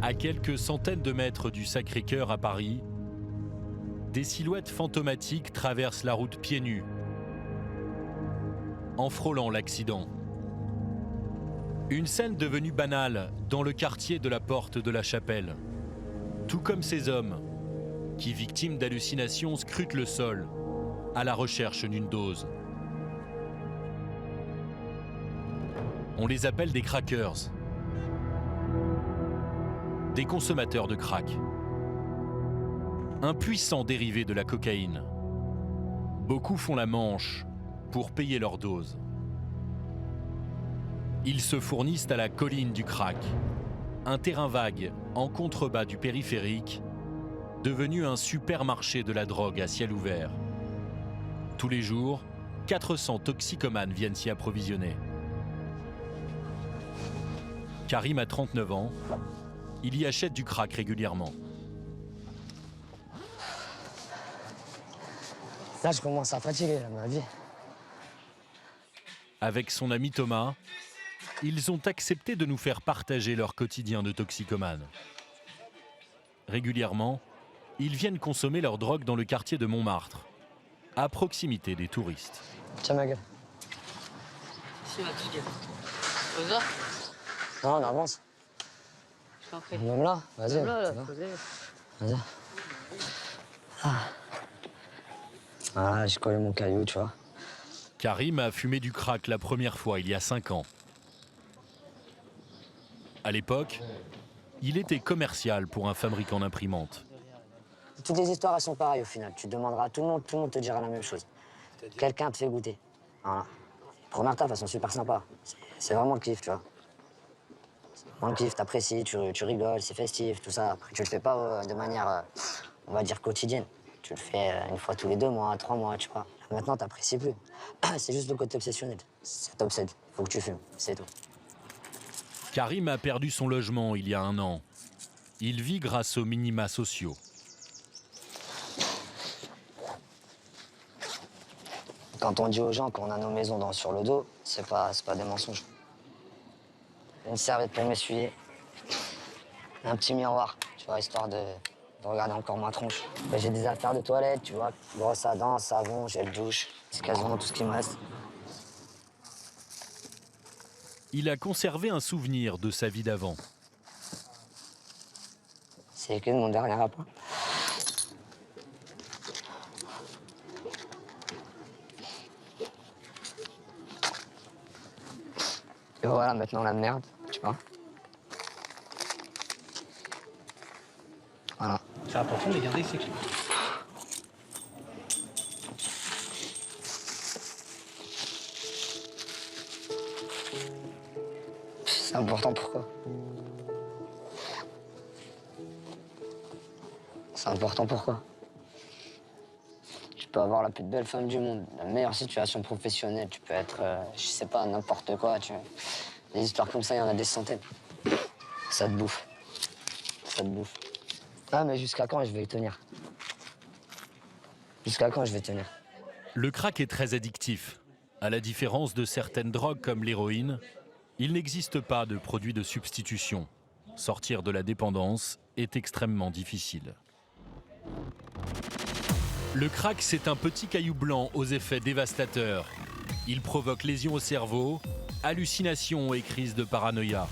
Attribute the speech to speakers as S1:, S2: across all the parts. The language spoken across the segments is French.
S1: À quelques centaines de mètres du Sacré-Cœur à Paris, des silhouettes fantomatiques traversent la route pieds nus, en frôlant l'accident. Une scène devenue banale dans le quartier de la Porte de la Chapelle. Tout comme ces hommes qui, victimes d'hallucinations, scrutent le sol à la recherche d'une dose. On les appelle des crackers, des consommateurs de crack, un puissant dérivé de la cocaïne. Beaucoup font la manche pour payer leur dose. Ils se fournissent à la colline du crack, un terrain vague en contrebas du périphérique, devenu un supermarché de la drogue à ciel ouvert. Tous les jours, 400 toxicomanes viennent s'y approvisionner. Karim a 39 ans, il y achète du crack régulièrement.
S2: Là, je commence à fatiguer, là, ma vie.
S1: Avec son ami Thomas, ils ont accepté de nous faire partager leur quotidien de toxicomane. Régulièrement, ils viennent consommer leur drogue dans le quartier de Montmartre, à proximité des touristes.
S2: Tiens, ma gueule.
S3: Si, ma petite gueule. Osar?
S2: Non, on avance.
S3: Je t'en prie.
S2: Même là, vas-y.
S3: Là,
S2: tu vois.
S3: posez.
S2: Vas-y. Ah, j'ai collé mon caillou, tu vois.
S1: Karim a fumé du crack la première fois il y a 5 ans. À l'époque, il était commercial pour un fabricant d'imprimantes.
S2: Toutes les histoires, elles sont pareilles au final. Tu demanderas à tout le monde te dira la même chose. Quelqu'un te fait goûter. Voilà. Première taf, elles sont super sympas. C'est vraiment le kiff, tu vois. C'est vraiment le kiff, t'apprécies, tu rigoles, c'est festif, tout ça. Après, tu le fais pas de manière, on va dire, quotidienne. Tu le fais une fois tous les 2 mois, 3 mois, tu vois. Maintenant, t'apprécies plus. C'est juste le côté obsessionnel. Ça t'obsède. Faut que tu fumes, c'est tout.
S1: Karim a perdu son logement il y a 1 an. Il vit grâce aux minima sociaux.
S2: Quand on dit aux gens qu'on a nos maisons sur le dos, c'est pas des mensonges. Une serviette pour m'essuyer, un petit miroir, tu vois, histoire de regarder encore ma tronche. Après, j'ai des affaires de toilette, tu vois, brosse à dents, savon, gel douche, c'est quasiment tout ce qui me reste.
S1: Il a conservé un souvenir de sa vie d'avant.
S2: C'est que de mon dernier appât. Et voilà, maintenant la merde, tu vois. Voilà.
S4: C'est important de les garder, c'est clair.
S2: C'est important pourquoi? C'est important pourquoi? Tu peux avoir la plus belle femme du monde, la meilleure situation professionnelle, tu peux être, je sais pas, n'importe quoi, tu vois. Des histoires comme ça, il y en a des centaines. Ça te bouffe. Ça te bouffe. Ah, mais jusqu'à quand je vais tenir? Jusqu'à quand je vais tenir?
S1: Le crack est très addictif. À la différence de certaines drogues comme l'héroïne, il n'existe pas de produit de substitution. Sortir de la dépendance est extrêmement difficile. Le crack, c'est un petit caillou blanc aux effets dévastateurs. Il provoque lésions au cerveau, hallucinations et crises de paranoïa.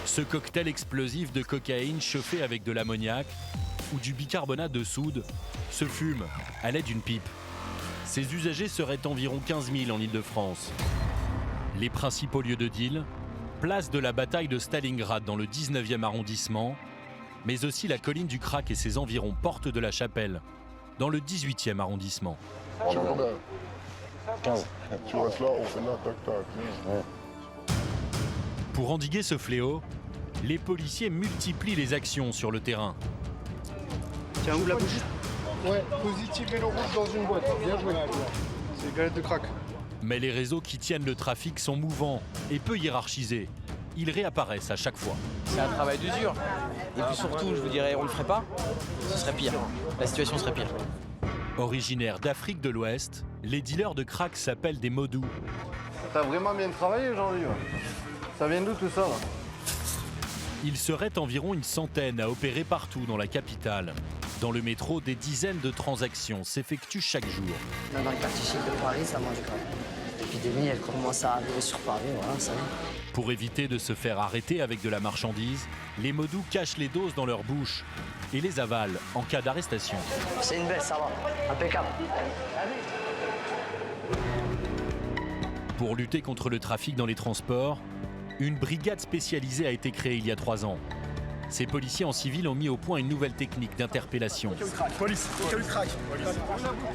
S1: Ce cocktail explosif de cocaïne chauffé avec de l'ammoniac ou du bicarbonate de soude se fume à l'aide d'une pipe. Ses usagers seraient environ 15 000 en Île-de-France. Les principaux lieux de deal, place de la bataille de Stalingrad dans le 19e arrondissement, mais aussi la colline du crack et ses environs, Porte de la Chapelle, dans le 18e arrondissement.
S5: Tu restes là, on fait là, tac, tac.
S1: Pour endiguer ce fléau, les policiers multiplient les actions sur le terrain.
S4: Tiens, ouvre la bouche.
S5: Ouais, positivez le rouge dans une boîte. Bien joué.
S4: C'est une galette de crack.
S1: Mais les réseaux qui tiennent le trafic sont mouvants et peu hiérarchisés. Ils réapparaissent à chaque fois.
S6: C'est un travail d'usure. Et puis surtout, je vous dirais, on le ferait pas, ce serait pire. La situation serait pire.
S1: Originaires d'Afrique de l'Ouest, les dealers de crack s'appellent des modous.
S7: T'as vraiment bien travaillé aujourd'hui. Ça vient d'où tout ça là?
S1: Il serait environ une centaine à opérer partout dans la capitale. Dans le métro, des dizaines de transactions s'effectuent chaque jour.
S2: Même dans le quartier chic de Paris, ça mange grave. L'épidémie, elle commence à arriver sur Paris, voilà, ça y est.
S1: Pour éviter de se faire arrêter avec de la marchandise, les modos cachent les doses dans leur bouche et les avalent en cas d'arrestation.
S2: C'est une baisse, ça va. Impeccable.
S1: Pour lutter contre le trafic dans les transports, une brigade spécialisée a été créée il y a 3 ans. Ces policiers en civil ont mis au point une nouvelle technique d'interpellation.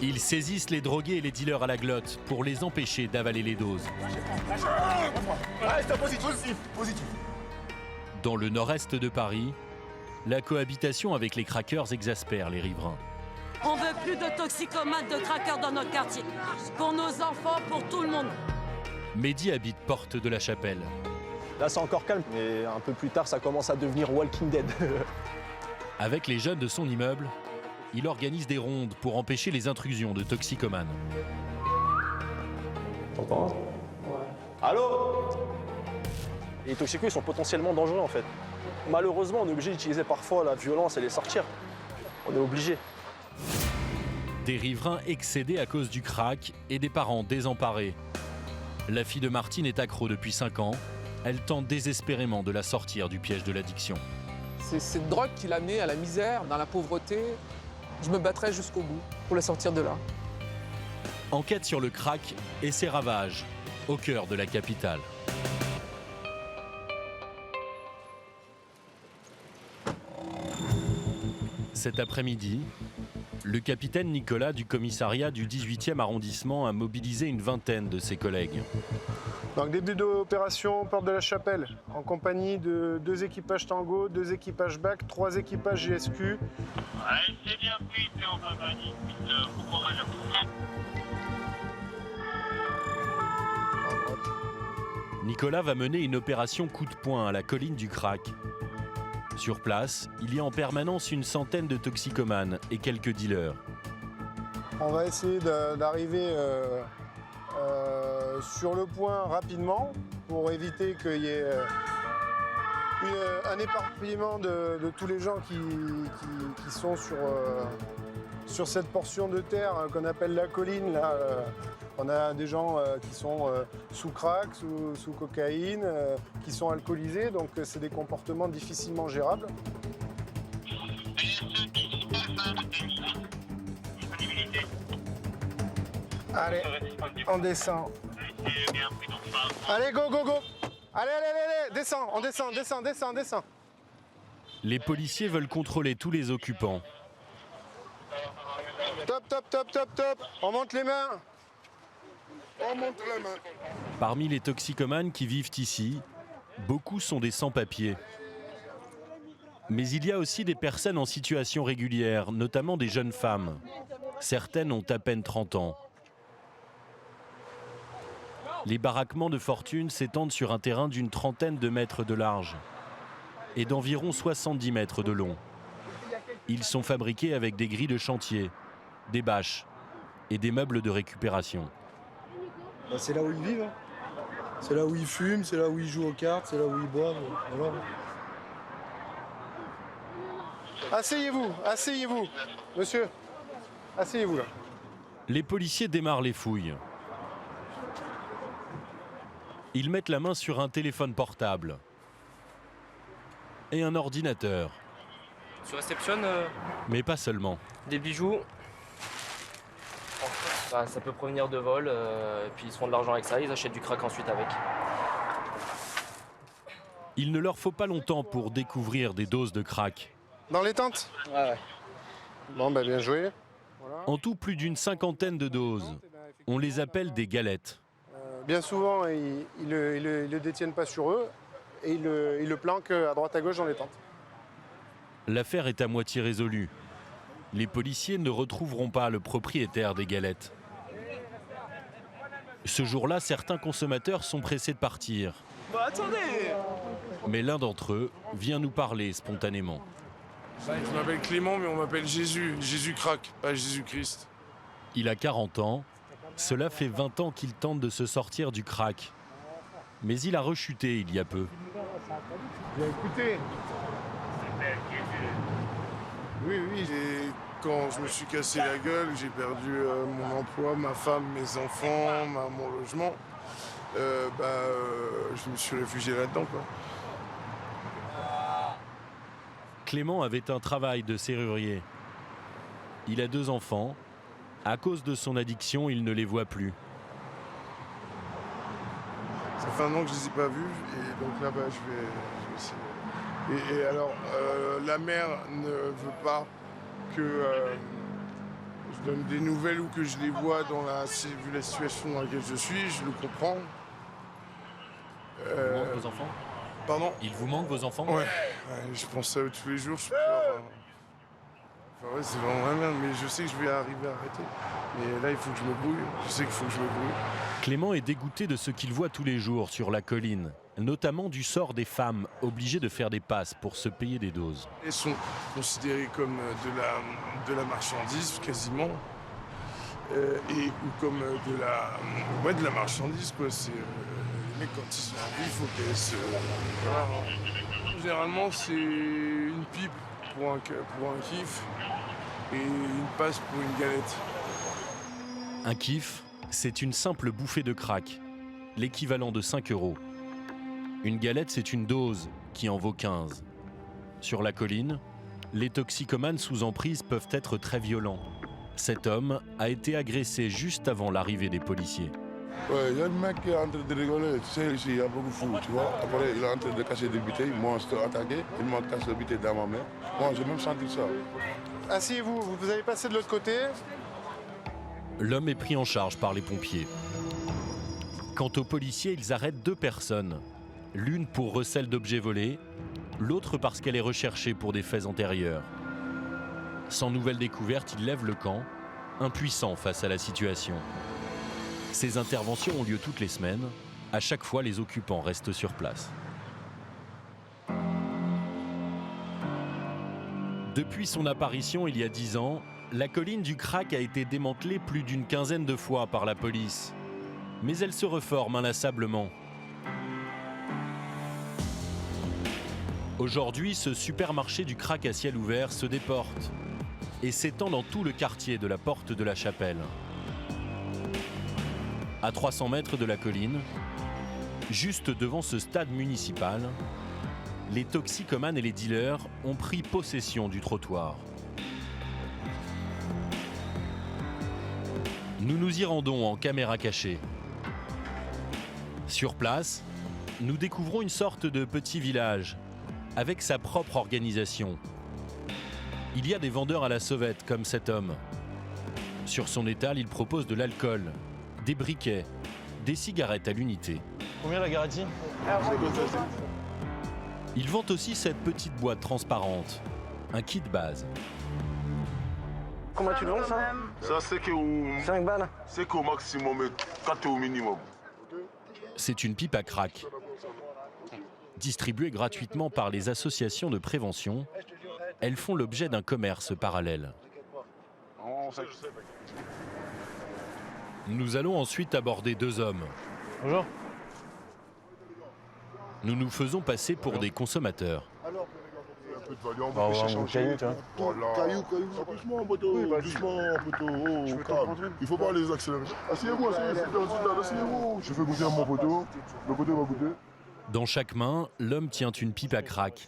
S1: Ils saisissent les drogués et les dealers à la glotte pour les empêcher d'avaler les doses. Dans le nord-est de Paris, la cohabitation avec les crackers exaspère les riverains.
S3: On veut plus de toxicomates, de craqueurs dans notre quartier. Pour nos enfants, pour tout le monde.
S1: Mehdi habite Porte de la Chapelle.
S7: Là, c'est encore calme, mais un peu plus tard, ça commence à devenir Walking Dead.
S1: Avec les jeunes de son immeuble, il organise des rondes pour empêcher les intrusions de toxicomanes.
S7: T'entends ? Ouais. Allô ? Les toxicos, ils sont potentiellement dangereux, en fait. Malheureusement, on est obligé d'utiliser parfois la violence et les sortir. On est obligé.
S1: Des riverains excédés à cause du crack et des parents désemparés. La fille de Martine est accro depuis 5 ans. Elle tente désespérément de la sortir du piège de l'addiction.
S8: C'est cette drogue qui l'a amenée à la misère, dans la pauvreté. Je me battrai jusqu'au bout pour la sortir de là.
S1: Enquête sur le crack et ses ravages au cœur de la capitale. Cet après-midi, le capitaine Nicolas du commissariat du 18e arrondissement a mobilisé une vingtaine de ses collègues.
S5: Donc début d'opération Porte de la Chapelle, en compagnie de 2 équipages Tango, 2 équipages BAC, 3 équipages GSQ.
S9: Ouais, c'est bien pris, c'est en compagnie.
S1: Nicolas va mener une opération coup de poing à la colline du Crack. Sur place, il y a en permanence une centaine de toxicomanes et quelques dealers.
S5: On va essayer d'arriver sur le point rapidement pour éviter qu'il y ait un éparpillement de tous les gens qui sont sur cette portion de terre qu'on appelle la colline. Là, on a des gens qui sont sous crack, sous cocaïne, qui sont alcoolisés, donc c'est des comportements difficilement gérables. Allez, on descend. Allez, go, go, go. Allez, descends, on descend.
S1: Les policiers veulent contrôler tous les occupants.
S5: Top. On monte les mains.
S1: Parmi les toxicomanes qui vivent ici, beaucoup sont des sans-papiers. Mais il y a aussi des personnes en situation régulière, notamment des jeunes femmes. Certaines ont à peine 30 ans. Les baraquements de fortune s'étendent sur un terrain d'une trentaine de mètres de large et d'environ 70 mètres de long. Ils sont fabriqués avec des grilles de chantier, des bâches et des meubles de récupération.
S10: C'est là où ils vivent. C'est là où ils fument, c'est là où ils jouent aux cartes, c'est là où ils boivent. Voilà.
S5: Asseyez-vous, monsieur. Asseyez-vous là.
S1: Les policiers démarrent les fouilles. Ils mettent la main sur un téléphone portable et un ordinateur.
S6: Tu réceptionnes
S1: Mais pas seulement.
S6: des bijoux. Bah, ça peut provenir de vol, et puis ils se font de l'argent avec ça, ils achètent du crack ensuite avec.
S1: Il ne leur faut pas longtemps pour découvrir des doses de crack.
S5: Dans les tentes ?
S6: Ouais.
S5: Bon, bien joué.
S1: En tout, plus d'une cinquantaine de doses. On les appelle des galettes.
S5: Bien souvent, ils le détiennent pas sur eux et ils le planquent à droite à gauche dans les tentes.
S1: L'affaire est à moitié résolue. Les policiers ne retrouveront pas le propriétaire des galettes. Ce jour-là, certains consommateurs sont pressés de partir.
S6: Bah attendez!
S1: Mais l'un d'entre eux vient nous parler spontanément.
S11: Je m'appelle Clément, mais on m'appelle Jésus. Jésus crack, pas Jésus-Christ.
S1: Il a 40 ans. Cela fait 20 ans qu'il tente de se sortir du crack. Mais il a rechuté il y a peu.
S5: Bien écouté.
S11: Oui. Et quand je me suis cassé la gueule, j'ai perdu mon emploi, ma femme, mes enfants, mon logement, je me suis réfugié là-dedans, quoi.
S1: Clément avait un travail de serrurier. Il a 2 enfants. À cause de son addiction, il ne les voit plus.
S11: Ça fait 1 an que je ne les ai pas vus, et donc là-bas, je vais essayer. Et alors, la mère ne veut pas que je donne des nouvelles ou que je les vois vu la situation dans laquelle je suis, je le comprends.
S1: Il vous manque vos enfants?
S11: Pardon?
S1: Il vous manque vos enfants?
S11: Ouais, je pense à eux tous les jours, je pleure. Enfin, ouais, c'est vraiment la merde, mais je sais que je vais arriver à arrêter. Mais là, il faut que je me brouille, je sais qu'il faut que je me brouille.
S1: Clément est dégoûté de ce qu'il voit tous les jours sur la colline, notamment du sort des femmes obligées de faire des passes pour se payer des doses.
S11: Elles sont considérées comme de la marchandise, quasiment, ou comme de la marchandise, quoi. C'est, les mecs, quand ils sont en vie, il faut qu'elles se... Voilà. Généralement, c'est une pipe pour un kiff et une passe pour une galette.
S1: Un kiff, c'est une simple bouffée de crack, l'équivalent de 5 €. Une galette, c'est une dose qui en vaut 15. Sur la colline, les toxicomanes sous emprise peuvent être très violents. Cet homme a été agressé juste avant l'arrivée des policiers.
S12: Ouais, il y a le mec qui est en train de rigoler, tu sais, ici, il y a beaucoup de fous, tu vois. Après, il est en train de casser des bouteilles, moi, je t'ai attaqué, il m'a cassé la bouteille dans ma main. Moi, j'ai même senti ça.
S5: Asseyez-vous, vous avez passé de l'autre côté.
S1: L'homme est pris en charge par les pompiers. Quant aux policiers, ils arrêtent 2 personnes. L'une pour recel d'objets volés, l'autre parce qu'elle est recherchée pour des faits antérieurs. Sans nouvelle découverte, ils lèvent le camp, impuissants face à la situation. Ces interventions ont lieu toutes les semaines. À chaque fois, les occupants restent sur place. Depuis son apparition il y a 10 ans, la colline du crack a été démantelée plus d'une quinzaine de fois par la police. Mais elle se reforme inlassablement. Aujourd'hui, ce supermarché du crack à ciel ouvert se déporte et s'étend dans tout le quartier de la Porte de la Chapelle. À 300 mètres de la colline, juste devant ce stade municipal, les toxicomanes et les dealers ont pris possession du trottoir. Nous nous y rendons en caméra cachée. Sur place, nous découvrons une sorte de petit village, avec sa propre organisation. Il y a des vendeurs à la sauvette, comme cet homme. Sur son étal, il propose de l'alcool, des briquets, des cigarettes à l'unité.
S7: Combien la garantie?
S1: Il vend aussi cette petite boîte transparente, un kit base.
S7: Comment tu le vends ça?
S12: Ça, c'est que
S7: 5 balles?
S12: c'est qu'au maximum, 4 au minimum.
S1: C'est une pipe à crack, distribuée gratuitement par les associations de prévention. Elles font l'objet d'un commerce parallèle. Nous allons ensuite aborder 2 hommes.
S7: Bonjour.
S12: Nous nous faisons passer pour des consommateurs.
S7: On va avoir un caillou, tu vois.
S12: Caillou, doucement, poteau, doucement, poteau, calme. Il faut pas les accélérer. Asseyez-vous, asseyez-vous. Je fais goûter à mon poteau, le poteau va goûter.
S1: Dans chaque main, l'homme tient une pipe à crack.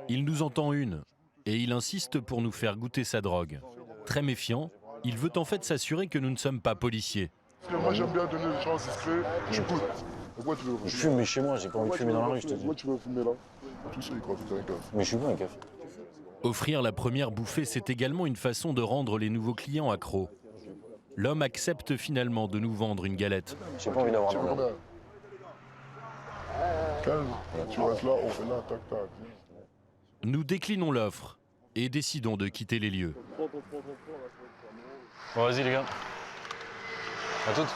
S1: Il nous en tend une et il insiste pour nous faire goûter sa drogue. Très méfiant, il veut en fait s'assurer que nous ne sommes pas policiers.
S12: Parce que moi j'aime bien donner des chances discrètes, je goûte. Pourquoi tu veux
S7: Je fume, mais chez moi, j'ai pas envie de fumer dans la rue, je te dis.
S12: Pourquoi tu veux fumer là? Tu sais quoi, tu as un café.
S7: Mais je suis pas un café.
S1: Offrir la première bouffée, c'est également une façon de rendre les nouveaux clients accros. L'homme accepte finalement de nous vendre une galette.
S7: J'ai pas envie d'avoir de merde.
S12: Calme, tu restes là, on fait là, tac, tac.
S1: Nous déclinons l'offre et décidons de quitter les lieux.
S7: Bon, vas-y les gars. À toutes.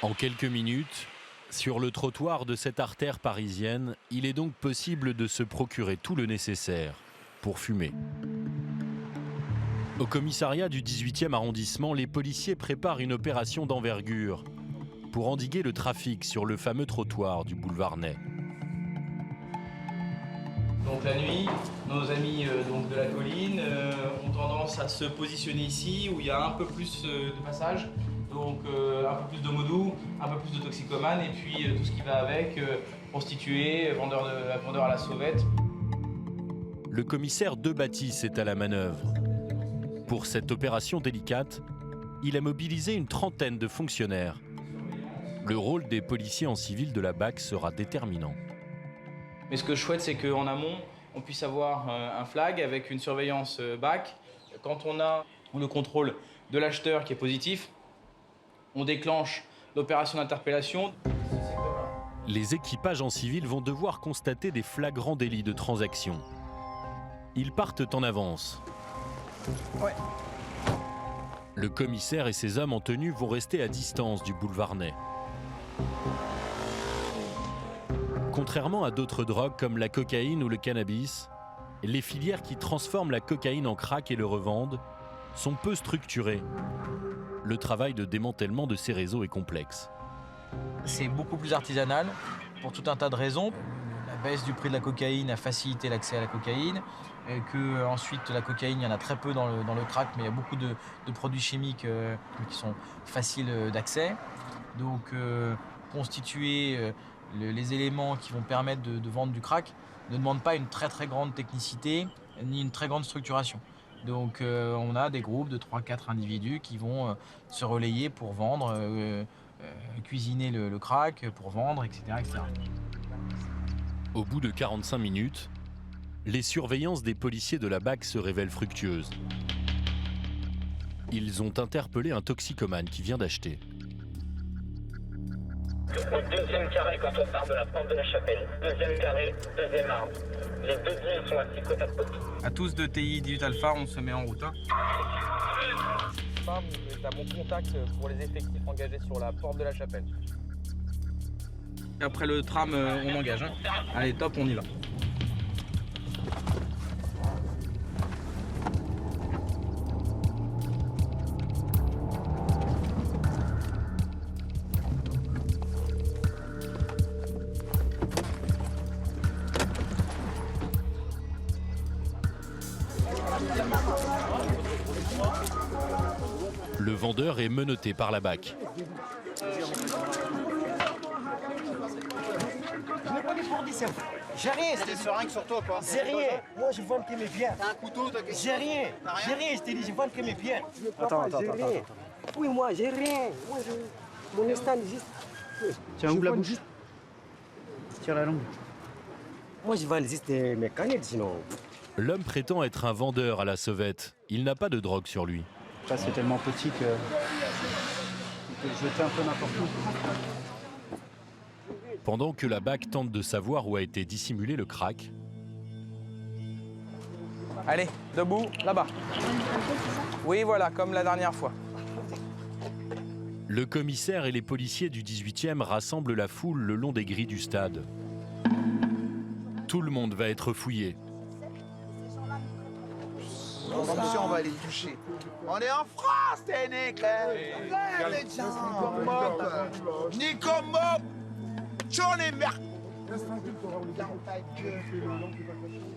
S1: En quelques minutes, sur le trottoir de cette artère parisienne, il est donc possible de se procurer tout le nécessaire pour fumer. Au commissariat du 18e arrondissement, les policiers préparent une opération d'envergure pour endiguer le trafic sur le fameux trottoir du boulevard Ney.
S6: Donc la nuit, nos amis donc de la colline ont tendance à se positionner ici où il y a un peu plus de passages, donc un peu plus de modou, un peu plus de toxicomanes et puis tout ce qui va avec, prostituées, vendeurs à la sauvette.
S1: Le commissaire Debatisse est à la manœuvre. Pour cette opération délicate, il a mobilisé une trentaine de fonctionnaires. Le rôle des policiers en civil de la BAC sera déterminant.
S6: Mais ce que je souhaite, c'est qu'en amont, on puisse avoir un flag avec une surveillance BAC. Quand on a le contrôle de l'acheteur qui est positif, on déclenche l'opération d'interpellation.
S1: Les équipages en civil vont devoir constater des flagrants délits de transaction. Ils partent en avance.
S6: Ouais.
S1: Le commissaire et ses hommes en tenue vont rester à distance du boulevard Ney. Contrairement à d'autres drogues comme la cocaïne ou le cannabis, les filières qui transforment la cocaïne en crack et le revendent sont peu structurées. Le travail de démantèlement de ces réseaux est complexe.
S6: C'est beaucoup plus artisanal pour tout un tas de raisons. La baisse du prix de la cocaïne a facilité l'accès à la cocaïne. Et que ensuite la cocaïne, il y en a très peu dans le crack, mais il y a beaucoup de produits chimiques qui sont faciles d'accès. Donc constituer les éléments qui vont permettre de vendre du crack ne demandent pas une très très grande technicité ni une très grande structuration. Donc on a des groupes de 3-4 individus qui vont se relayer pour vendre, cuisiner le crack, pour vendre, etc., etc.
S1: Au bout de 45 minutes, les surveillances des policiers de la BAC se révèlent fructueuses. Ils ont interpellé un toxicomane qui vient d'acheter.
S9: Au deuxième carré, quand on part de la porte de la chapelle. Deuxième carré, deuxième arbre. Les deux deals sont assis côte à côte.
S6: À tous de TI 18 Alpha, on se met en route. Vous êtes à mon contact pour les effectifs engagés sur la porte de la chapelle. Après le tram, on engage. Allez, top, on y va.
S1: Le vendeur est menotté par la BAC.
S13: J'ai rien. C'est des seringues sur toi, quoi. J'ai rien. Moi, je vends que mes biens. T'as un couteau, t'as quelque chose? J'ai rien. J'ai rien, je t'ai dit, je vends que mes biens.
S4: Attends.
S13: Oui, moi, j'ai rien. Moi, mon instant juste.
S4: Tiens, ouvre la bouche. Tire la langue.
S13: Moi, je vends juste mes canettes, sinon.
S1: L'homme prétend être un vendeur à la sauvette. Il n'a pas de drogue sur lui.
S4: Là, c'est tellement petit que. Il peut jeter un peu n'importe où.
S1: Pendant que la BAC tente de savoir où a été dissimulé le crack.
S6: Allez, debout, là-bas. Oui, voilà, comme la dernière fois.
S1: Le commissaire et les policiers du 18e rassemblent la foule le long des grilles du stade. Tout le monde va être fouillé.
S14: On va les toucher. On est en France, t'es né, Nico Mop, j'en ai marre.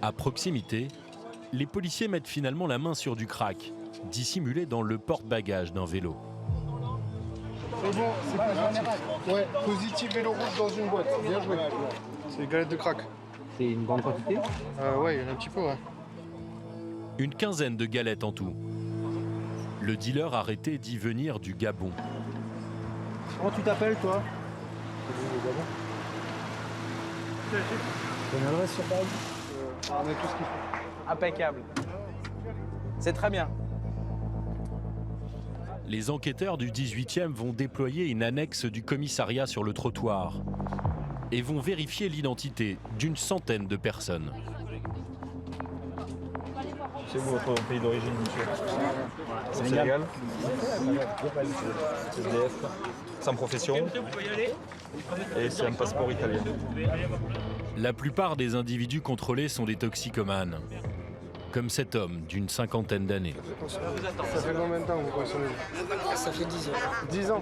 S1: À proximité, les policiers mettent finalement la main sur du crack, dissimulé dans le porte-bagages d'un vélo.
S5: C'est bon, c'est positif. Ouais, positif vélo rouge dans une boîte. Bien joué. C'est des galettes de crack.
S4: C'est une grande quantité?
S5: Ouais, il y en a un petit peu, ouais.
S1: Une quinzaine de galettes en tout. Le dealer arrêté dit venir du Gabon.
S4: Comment tu t'appelles, toi?
S5: T'as une adresse sur Paris? On a tout ce qu'il faut.
S6: Impeccable. C'est très bien.
S1: Les enquêteurs du 18e vont déployer une annexe du commissariat sur le trottoir et vont vérifier l'identité d'une centaine de personnes.
S7: C'est où votre pays d'origine, monsieur? Sénégal. SDF, sans profession. Et c'est un passeport italien.
S1: La plupart des individus contrôlés sont des toxicomanes, comme cet homme d'une cinquantaine d'années.
S5: Ça fait combien de temps que vous consommez?
S13: Ça fait 10 ans.
S5: 10 ans.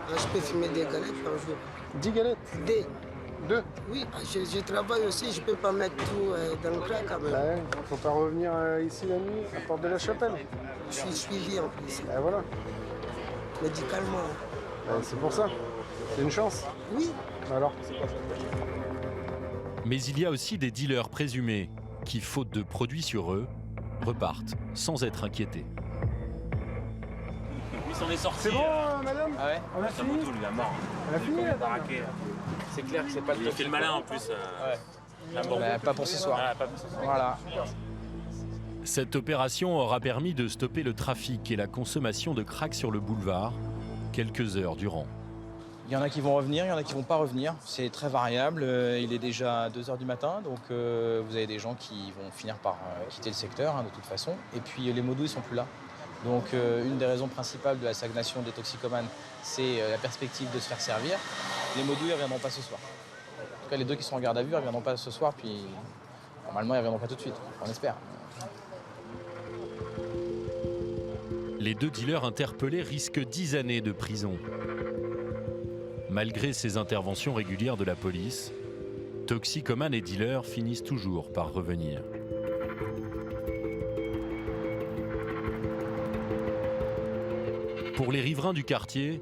S15: Je peux fumer des galettes par jour.
S5: 10 galettes? 2?
S15: Oui, je travaille aussi, je peux pas mettre tout dans le crack quand même.
S5: Ouais, faut pas revenir ici la nuit, à Porte de la Chapelle.
S15: Je suis suivi en plus.
S5: Et voilà.
S15: Médicalement.
S5: C'est pour ça. C'est une chance.
S15: Oui.
S5: Alors?
S1: Mais il y a aussi des dealers présumés qui, faute de produits sur eux, repartent sans être inquiétés.
S16: Ils s'en est sortis.
S5: C'est bon, madame?
S6: Ah ouais?
S5: On a fini?
S16: Tout, il a mort.
S5: On a fini?
S6: C'est clair que c'est pas le
S16: Il fait le malin en plus.
S6: Ouais. Bah, pas pour ce soir.
S16: Ah, pas pour ce soir.
S6: Voilà.
S1: Cette opération aura permis de stopper le trafic et la consommation de crack sur le boulevard quelques heures durant.
S6: Il y en a qui vont revenir, il y en a qui vont pas revenir. C'est très variable. Il est déjà 2 h du matin, donc vous avez des gens qui vont finir par quitter le secteur de toute façon. Et puis les modos, ils sont plus là. Donc une des raisons principales de la stagnation des toxicomanes, c'est la perspective de se faire servir. Les modos, ils ne reviendront pas ce soir. En tout cas, les 2 qui sont en garde à vue, ils ne reviendront pas ce soir, puis normalement, ils ne reviendront pas tout de suite. On espère.
S1: Les 2 dealers interpellés risquent 10 années de prison. Malgré ces interventions régulières de la police, toxicomanes et dealers finissent toujours par revenir. Pour les riverains du quartier,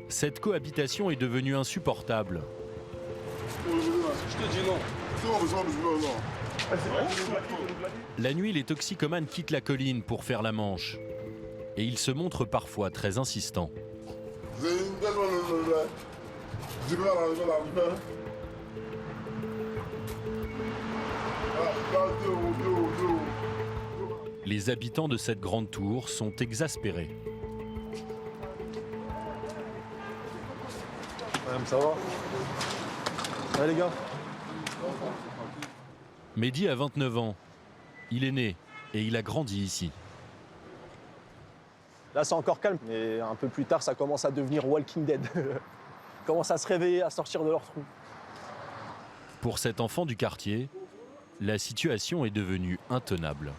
S1: cette cohabitation est devenue insupportable.
S12: Je te dis non.
S1: La nuit, les toxicomanes quittent la colline pour faire la manche. Et ils se montrent parfois très insistants. Les habitants de cette grande tour sont exaspérés.
S7: Ça va? Ouais les gars.
S1: Mehdi a 29 ans. Il est né et il a grandi ici.
S7: Là c'est encore calme, mais un peu plus tard ça commence à devenir Walking Dead. Ils commencent à se réveiller, à sortir de leur trou.
S1: Pour cet enfant du quartier, la situation est devenue intenable.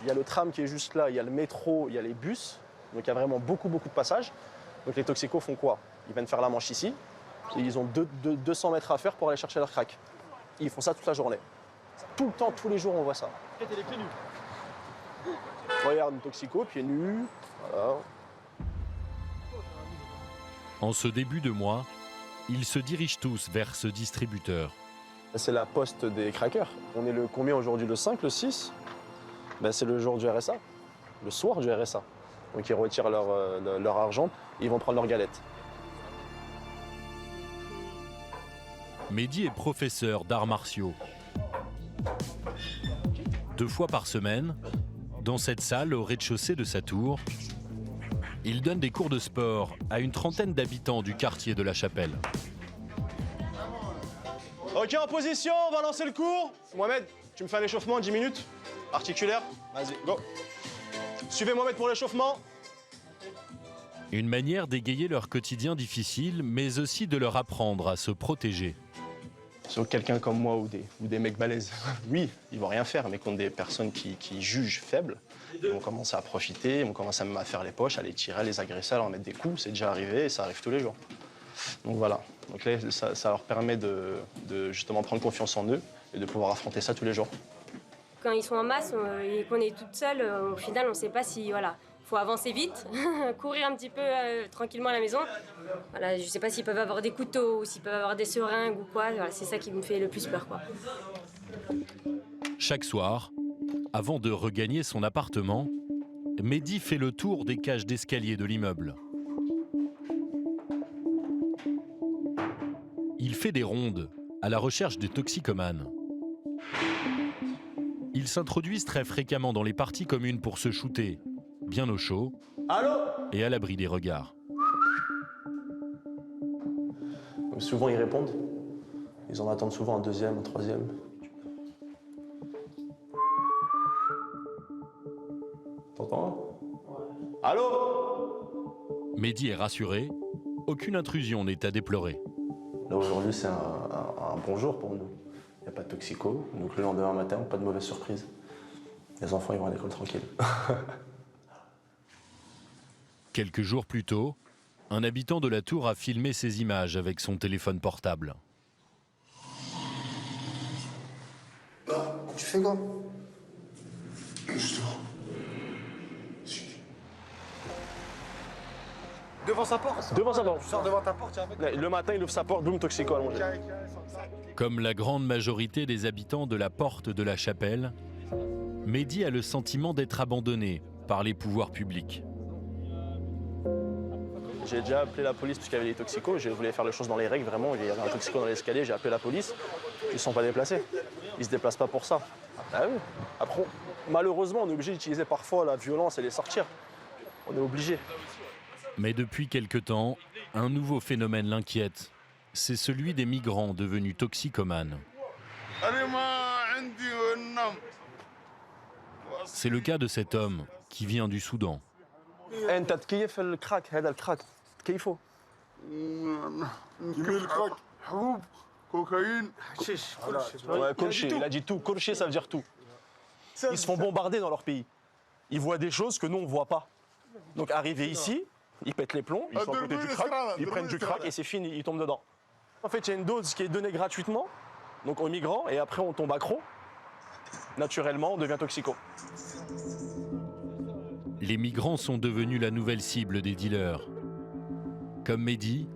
S7: Il y a le tram qui est juste là, il y a le métro, il y a les bus. Donc il y a vraiment beaucoup de passages. Donc les toxicos font quoi? Ils viennent faire la manche ici. Et ils ont 200 mètres à faire pour aller chercher leur crack. Ils font ça toute la journée. Tout le temps, tous les jours, on voit ça. Regarde, une toxico, pieds nus. Voilà.
S1: En ce début de mois, ils se dirigent tous vers ce distributeur.
S7: C'est la poste des crackers. On est le combien aujourd'hui? Le 5, le 6? Ben, c'est le jour du RSA, le soir du RSA. Donc ils retirent leur argent et ils vont prendre leurs galettes.
S1: Mehdi est professeur d'arts martiaux. 2 fois par semaine, dans cette salle au rez-de-chaussée de sa tour, il donne des cours de sport à une trentaine d'habitants du quartier de la Chapelle.
S7: Ok, en position, on va lancer le cours. Mohamed, tu me fais un échauffement en 10 minutes. Articulaire, vas-y, go. Suivez Mohamed pour l'échauffement.
S1: Une manière d'égayer leur quotidien difficile, mais aussi de leur apprendre à se protéger.
S7: Sur quelqu'un comme moi ou des mecs balèzes, oui, ils vont rien faire, mais contre des personnes qui jugent faibles, ils vont commencer à profiter, ils vont commencer même à faire les poches, à les tirer, à les agresser, à leur mettre des coups. C'est déjà arrivé et ça arrive tous les jours. Donc voilà. Donc là, ça leur permet de justement prendre confiance en eux et de pouvoir affronter ça tous les jours.
S17: Quand ils sont en masse et qu'on est toute seule, au final, on ne sait pas si... Voilà, faut avancer vite, courir un petit peu tranquillement à la maison. Voilà, je ne sais pas s'ils peuvent avoir des couteaux ou s'ils peuvent avoir des seringues ou quoi. Voilà, c'est ça qui me fait le plus peur, quoi.
S1: Chaque soir, avant de regagner son appartement, Mehdi fait le tour des cages d'escalier de l'immeuble. Il fait des rondes à la recherche des toxicomanes. Ils s'introduisent très fréquemment dans les parties communes pour se shooter, bien au chaud et à l'abri des regards.
S7: Souvent, ils répondent. Ils en attendent souvent un deuxième, un troisième. T'entends? Allô?
S1: Mehdi est rassuré, aucune intrusion n'est à déplorer.
S7: Là, aujourd'hui, c'est un bon jour pour nous. Il n'y a pas de toxico, donc le lendemain matin, pas de mauvaise surprise. Les enfants, ils vont à l'école tranquille.
S1: Quelques jours plus tôt, Un habitant de la tour a filmé ces images avec son téléphone portable.
S10: Tu fais quoi?
S13: Devant sa porte?
S7: Devant sa porte.
S13: Tu sors devant ta porte, il y a un mec.
S7: Le matin, il ouvre sa porte, boum, toxico allongé.
S1: Comme la grande majorité des habitants de la porte de la Chapelle, Mehdi a le sentiment d'être abandonné par les pouvoirs publics.
S7: J'ai déjà appelé la police parce qu'il y avait des toxicos. Je voulais faire les choses dans les règles, vraiment. Il y avait un toxico dans l'escalier, j'ai appelé la police. Ils ne sont pas déplacés. Ils ne se déplacent pas pour ça. Ah oui. Après, malheureusement, on est obligé d'utiliser parfois la violence et les sortir. On est obligé.
S1: Mais depuis quelque temps, un nouveau phénomène l'inquiète. C'est celui des migrants devenus toxicomanes. C'est le cas de cet homme qui vient du Soudan.
S7: انت تكيف الكراك هذا الكراك تكيفه
S12: كيف الكراك حبوب كوكايين
S7: Ouais, Kolché, il a dit tout. Kolché, ça veut dire tout. Ils se font bombarder dans leur pays. Ils voient des choses que nous, on ne voit pas. Donc, arrivés ici, ils pètent les plombs, ils sont à côté du crack, ils prennent du crack et c'est fini, ils tombent dedans. En fait, il y a une dose qui est donnée gratuitement, donc aux migrants, et après, on tombe accro. Naturellement, on devient toxico.
S1: Les migrants sont devenus la nouvelle cible des dealers. Comme Mehdi,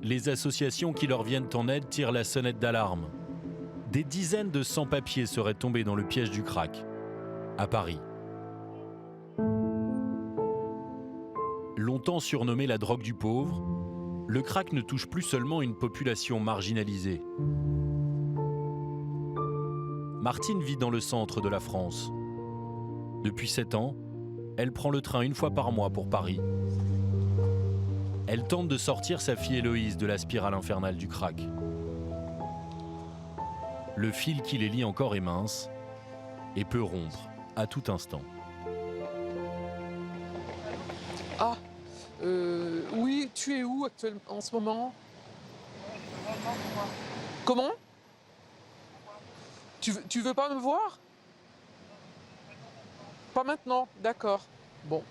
S1: les associations qui leur viennent en aide tirent la sonnette d'alarme. Des dizaines de sans-papiers seraient tombés dans le piège du crack, à Paris. Longtemps surnommé la drogue du pauvre, le crack ne touche plus seulement une population marginalisée. Martine vit dans le centre de la France. Depuis 7 ans, elle prend le train une fois par mois pour Paris. Elle tente de sortir sa fille Héloïse de la spirale infernale du crack. Le fil qui les lie encore est mince et peut rompre à tout instant.
S8: Ah, oui, tu es où actuellement, en ce moment? Comment? Tu veux pas me voir? Pas maintenant, d'accord. Bon.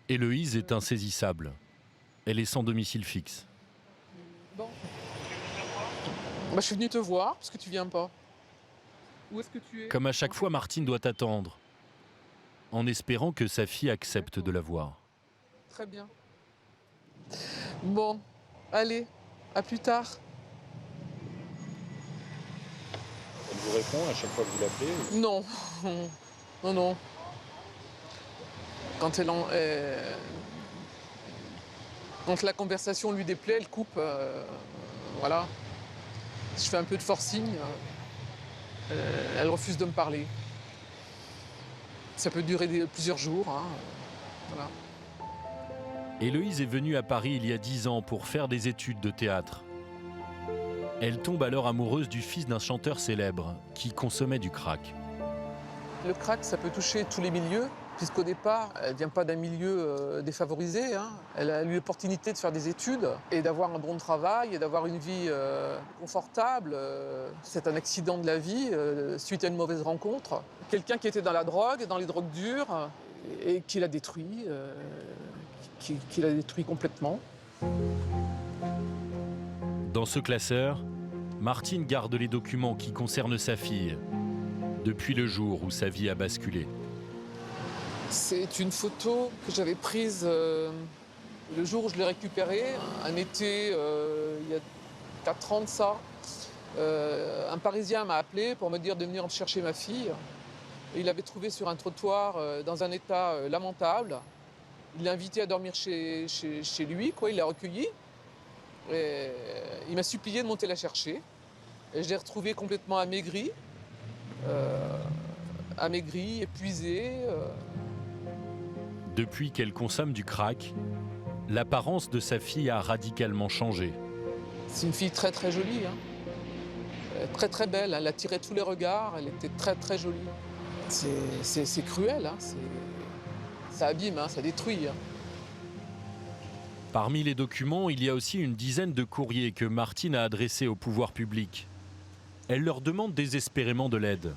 S1: Héloïse est insaisissable. Elle est sans domicile fixe.
S8: Bon. Bah, je suis venue te voir, parce que tu viens pas. Où est-ce que tu es?
S1: Comme à chaque fois, Martine doit attendre, en espérant que sa fille accepte de la voir.
S8: Très bien. Bon, allez, à plus tard.
S4: Elle vous répond à chaque fois que vous l'appelez?
S8: Non, non, non. Quand quand la conversation lui déplaît, elle coupe. Voilà. Je fais un peu de forcing. Elle refuse de me parler. Ça peut durer plusieurs jours. Hein. Voilà.
S1: Héloïse est venue à Paris il y a 10 ans pour faire des études de théâtre. Elle tombe alors amoureuse du fils d'un chanteur célèbre qui consommait du crack.
S8: Le crack, ça peut toucher tous les milieux, puisqu'au départ, elle ne vient pas d'un milieu défavorisé. Hein. Elle a eu l'opportunité de faire des études et d'avoir un bon travail et d'avoir une vie confortable. C'est un accident de la vie suite à une mauvaise rencontre. Quelqu'un qui était dans la drogue, dans les drogues dures, et qui l'a détruit, qui l'a détruit complètement.
S1: Dans ce classeur, Martine garde les documents qui concernent sa fille, depuis le jour où sa vie a basculé.
S8: C'est une photo que j'avais prise le jour où je l'ai récupérée, un été, il y a 4 ans de ça. Un Parisien m'a appelé pour me dire de venir chercher ma fille. Et il l'avait trouvée sur un trottoir dans un état lamentable. Il l'a invité à dormir chez lui, quoi. Il l'a recueilli. Et il m'a supplié de monter la chercher. Et je l'ai retrouvée complètement amaigrie. Amaigrie, épuisée.
S1: Depuis qu'elle consomme du crack, l'apparence de sa fille a radicalement changé.
S8: C'est une fille très très jolie. Hein. Très très belle. Elle attirait tous les regards. Elle était très très jolie. C'est cruel. Hein. Ça abîme, hein. Ça détruit. Hein.
S1: Parmi les documents, il y a aussi une dizaine de courriers que Martine a adressés au pouvoir public. Elle leur demande désespérément de l'aide.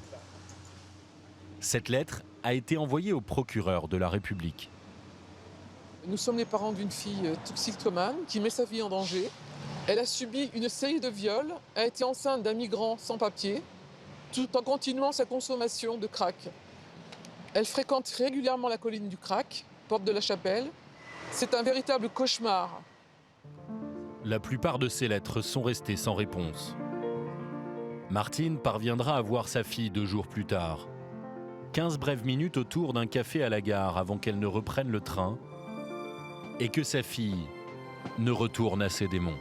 S1: Cette lettre a été envoyée au procureur de la République.
S8: Nous sommes les parents d'une fille toxicomane qui met sa vie en danger. Elle a subi une série de viols, a été enceinte d'un migrant sans papier, tout en continuant sa consommation de crack. Elle fréquente régulièrement la colline du crack, porte de la Chapelle. C'est un véritable cauchemar.
S1: La plupart de ces lettres sont restées sans réponse. Martine parviendra à voir sa fille 2 jours plus tard. 15 brèves minutes autour d'un café à la gare avant qu'elle ne reprenne le train et que sa fille ne retourne à ses démons.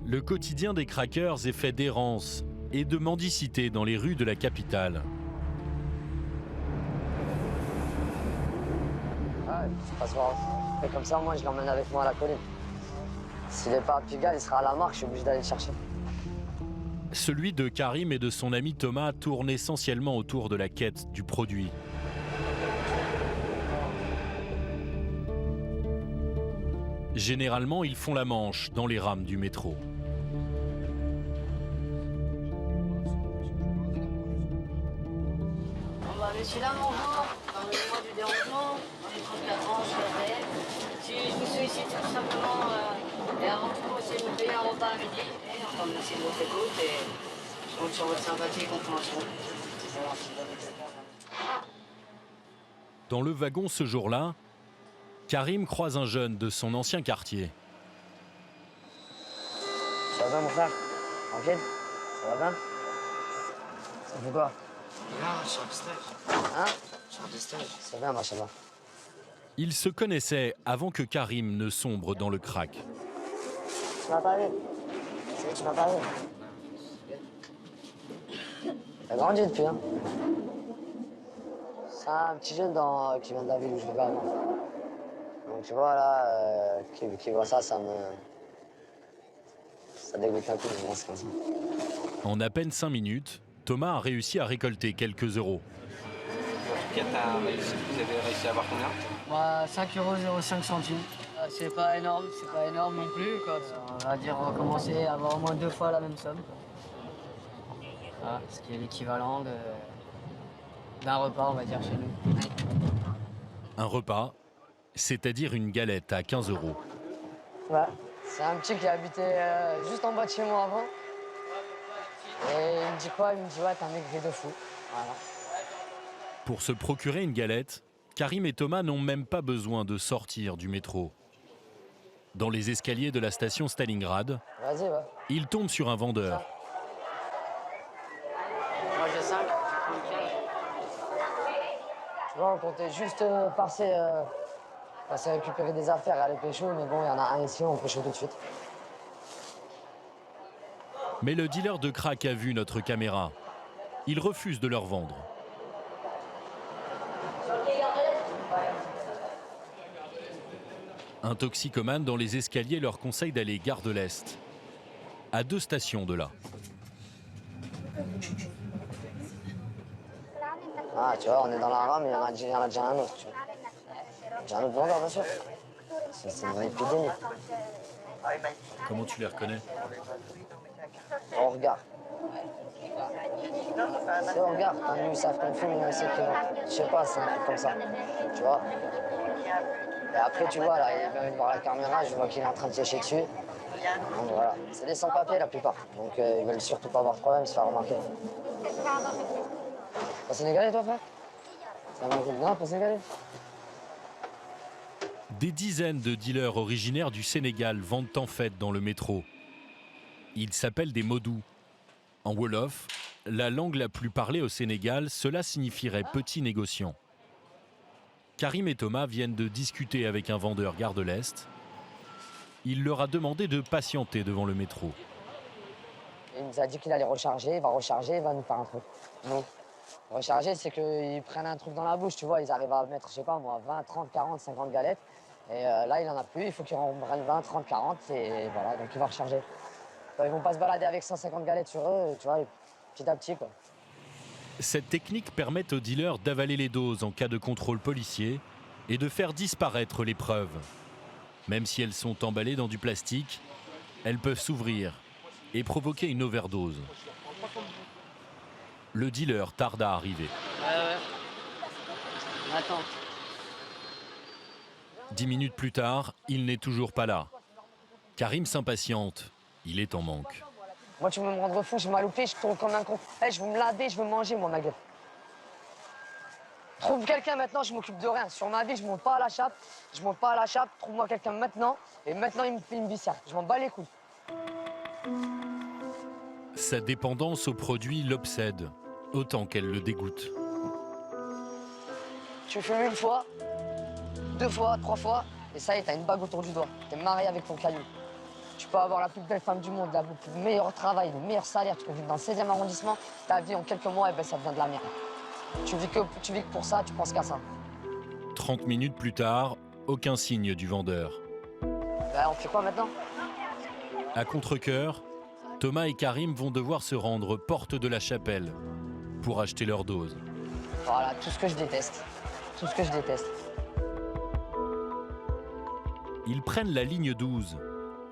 S1: Le quotidien des crackers est fait d'errance et de mendicité dans les rues de la capitale.
S2: Ouais, c'est pas grave. Et comme ça, moi, je l'emmène avec moi à la colline. S'il n'est pas à Pigalle, il sera à la marque, je suis obligé d'aller le chercher.
S1: Celui de Karim et de son ami Thomas tourne essentiellement autour de la quête du produit. Généralement, ils font la manche dans les rames du métro.
S16: Monsieur là, bonjour. Pardonnez-moi du dérangement. J'ai 34 ans, je suis réel. Si je vous sollicite tout simplement, et avant tout, essayez de me payer un repas à midi. Et enfin, merci de votre écoute et je compte sur votre sympathie et compréhension.
S1: Dans le wagon ce jour-là, Karim croise un jeune de son ancien quartier.
S2: Ça va bien, mon frère? Tranquille? Ça va bien? Ça fait quoi?
S16: Ah, je sors de stage.
S2: Hein?
S16: Je sors de stage.
S2: Ça va bien, machallah.
S1: Ils se connaissaient avant que Karim ne sombre dans le crack.
S2: Tu m'as pas vu? C'est vrai que tu m'as pas vu. T'as grandi depuis, hein? C'est un petit jeune qui vient de la ville où je vivais avant. Donc tu vois, là, qui voit ça, ça dégoûte un peu, je pense, comme ça.
S1: En à peine 5 minutes, Thomas a réussi à récolter quelques euros.
S18: Vous avez réussi à avoir combien?
S16: Moi, 5,05 €. C'est pas énorme non plus, quoi. On va dire, on va commencer à avoir au moins 2 fois la même somme. Voilà, ce qui est l'équivalent d'un repas, on va dire, chez nous.
S1: Un repas, c'est-à-dire une galette à 15 euros.
S2: Ouais, c'est un petit qui habitait juste en bas de chez moi avant. Et il me dit quoi? Il me dit ouais, t'es un maigri de fou. Voilà.
S1: Pour se procurer une galette, Karim et Thomas n'ont même pas besoin de sortir du métro. Dans les escaliers de la station Stalingrad,
S2: Vas-y, ouais.
S1: ils tombent sur un vendeur.
S16: Moi, j'ai 5.
S2: Tu vois, on comptait juste passer récupérer des affaires et aller pécho, mais bon, il y en a un ici, on pécho tout de suite.
S1: Mais le dealer de crack a vu notre caméra. Il refuse de leur vendre. Un toxicomane dans les escaliers leur conseille d'aller gare de l'Est, à 2 stations de là.
S2: Ah, tu vois, on est dans la rame, il y en a déjà un autre, tu vois. J'ai un autre vendeur, bien sûr. C'est une vraie épidémie.
S1: Comment tu les reconnais?
S2: Au regard. C'est au regard. Quand ils savent qu'on fume, ils savent qu'ils vont. Je sais pas, c'est un truc comme ça. Tu vois? Et après, tu vois, là, il vient voir la caméra, je vois qu'il est en train de sécher dessus. Donc voilà. C'est des sans-papiers, la plupart. Donc ils veulent surtout pas avoir de problème, se faire remarquer. T'es sénégalais, toi, frère? C'est un groupe non, pas sénégalais?
S1: Des dizaines de dealers originaires du Sénégal vendent en fait dans le métro. Ils s'appellent des modous. En wolof, la langue la plus parlée au Sénégal, cela signifierait petit négociant. Karim et Thomas viennent de discuter avec un vendeur gare de l'Est. Il leur a demandé de patienter devant le métro.
S2: Il nous a dit qu'il allait recharger, il va nous faire un truc. Non. Recharger, c'est qu'ils prennent un truc dans la bouche, tu vois, ils arrivent à mettre, je sais pas moi, 20, 30, 40, 50 galettes. Et là, il en a plus, il faut qu'ils en prennent 20, 30, 40, et voilà, donc il va recharger. Ils vont pas se balader avec 150 galettes sur eux, tu vois, petit à petit, quoi.
S1: Cette technique permet aux dealers d'avaler les doses en cas de contrôle policier et de faire disparaître les preuves. Même si elles sont emballées dans du plastique, elles peuvent s'ouvrir et provoquer une overdose. Le dealer tarde à arriver.
S3: Attends.
S1: 10 minutes plus tard, il n'est toujours pas là. Karim s'impatiente. Il est en manque.
S2: Moi, tu veux me rendre fou, je vais m'allouper, je tourne comme un con. Hey, je veux me laver, je veux manger, moi, ma gueule. Trouve quelqu'un maintenant, je m'occupe de rien. Sur ma vie, je monte pas à la chape. Je monte pas à la chape. Trouve-moi quelqu'un maintenant. Et maintenant, il me vicière. Je m'en bats les couilles.
S1: Sa dépendance aux produits l'obsède, autant qu'elle le dégoûte.
S2: Tu fumes une fois, 2 fois, 3 fois, et ça y est, t'as une bague autour du doigt. T'es marié avec ton caillou. Tu peux avoir la plus belle femme du monde, le meilleur travail, le meilleur salaire. Tu peux vivre dans le 16e arrondissement. Ta vie, en quelques mois, eh ben, ça devient de la merde. Tu vis que pour ça, tu penses qu'à ça.
S1: 30 minutes plus tard, aucun signe du vendeur.
S2: Ben, on fait quoi maintenant?
S1: À contre-cœur, Thomas et Karim vont devoir se rendre porte de la Chapelle pour acheter leur dose.
S2: Voilà, tout ce que je déteste. Tout ce que je déteste.
S1: Ils prennent la ligne 12,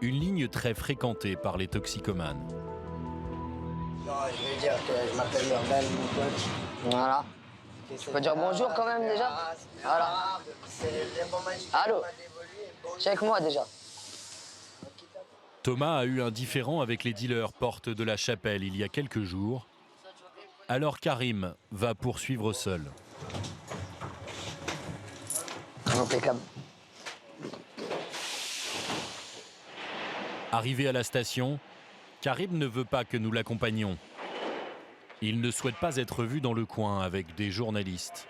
S1: une ligne très fréquentée par les toxicomanes.
S2: Non, je vais dire que je m'appelle Urbain, mon pote. Voilà. Tu peux dire bonjour quand même déjà? Voilà. Allô? Check moi déjà.
S1: Thomas a eu un différend avec les dealers porte de la Chapelle il y a quelques jours. Alors Karim va poursuivre seul.
S2: Impeccable.
S1: Arrivé à la station, Karim ne veut pas que nous l'accompagnions. Il ne souhaite pas être vu dans le coin avec des journalistes.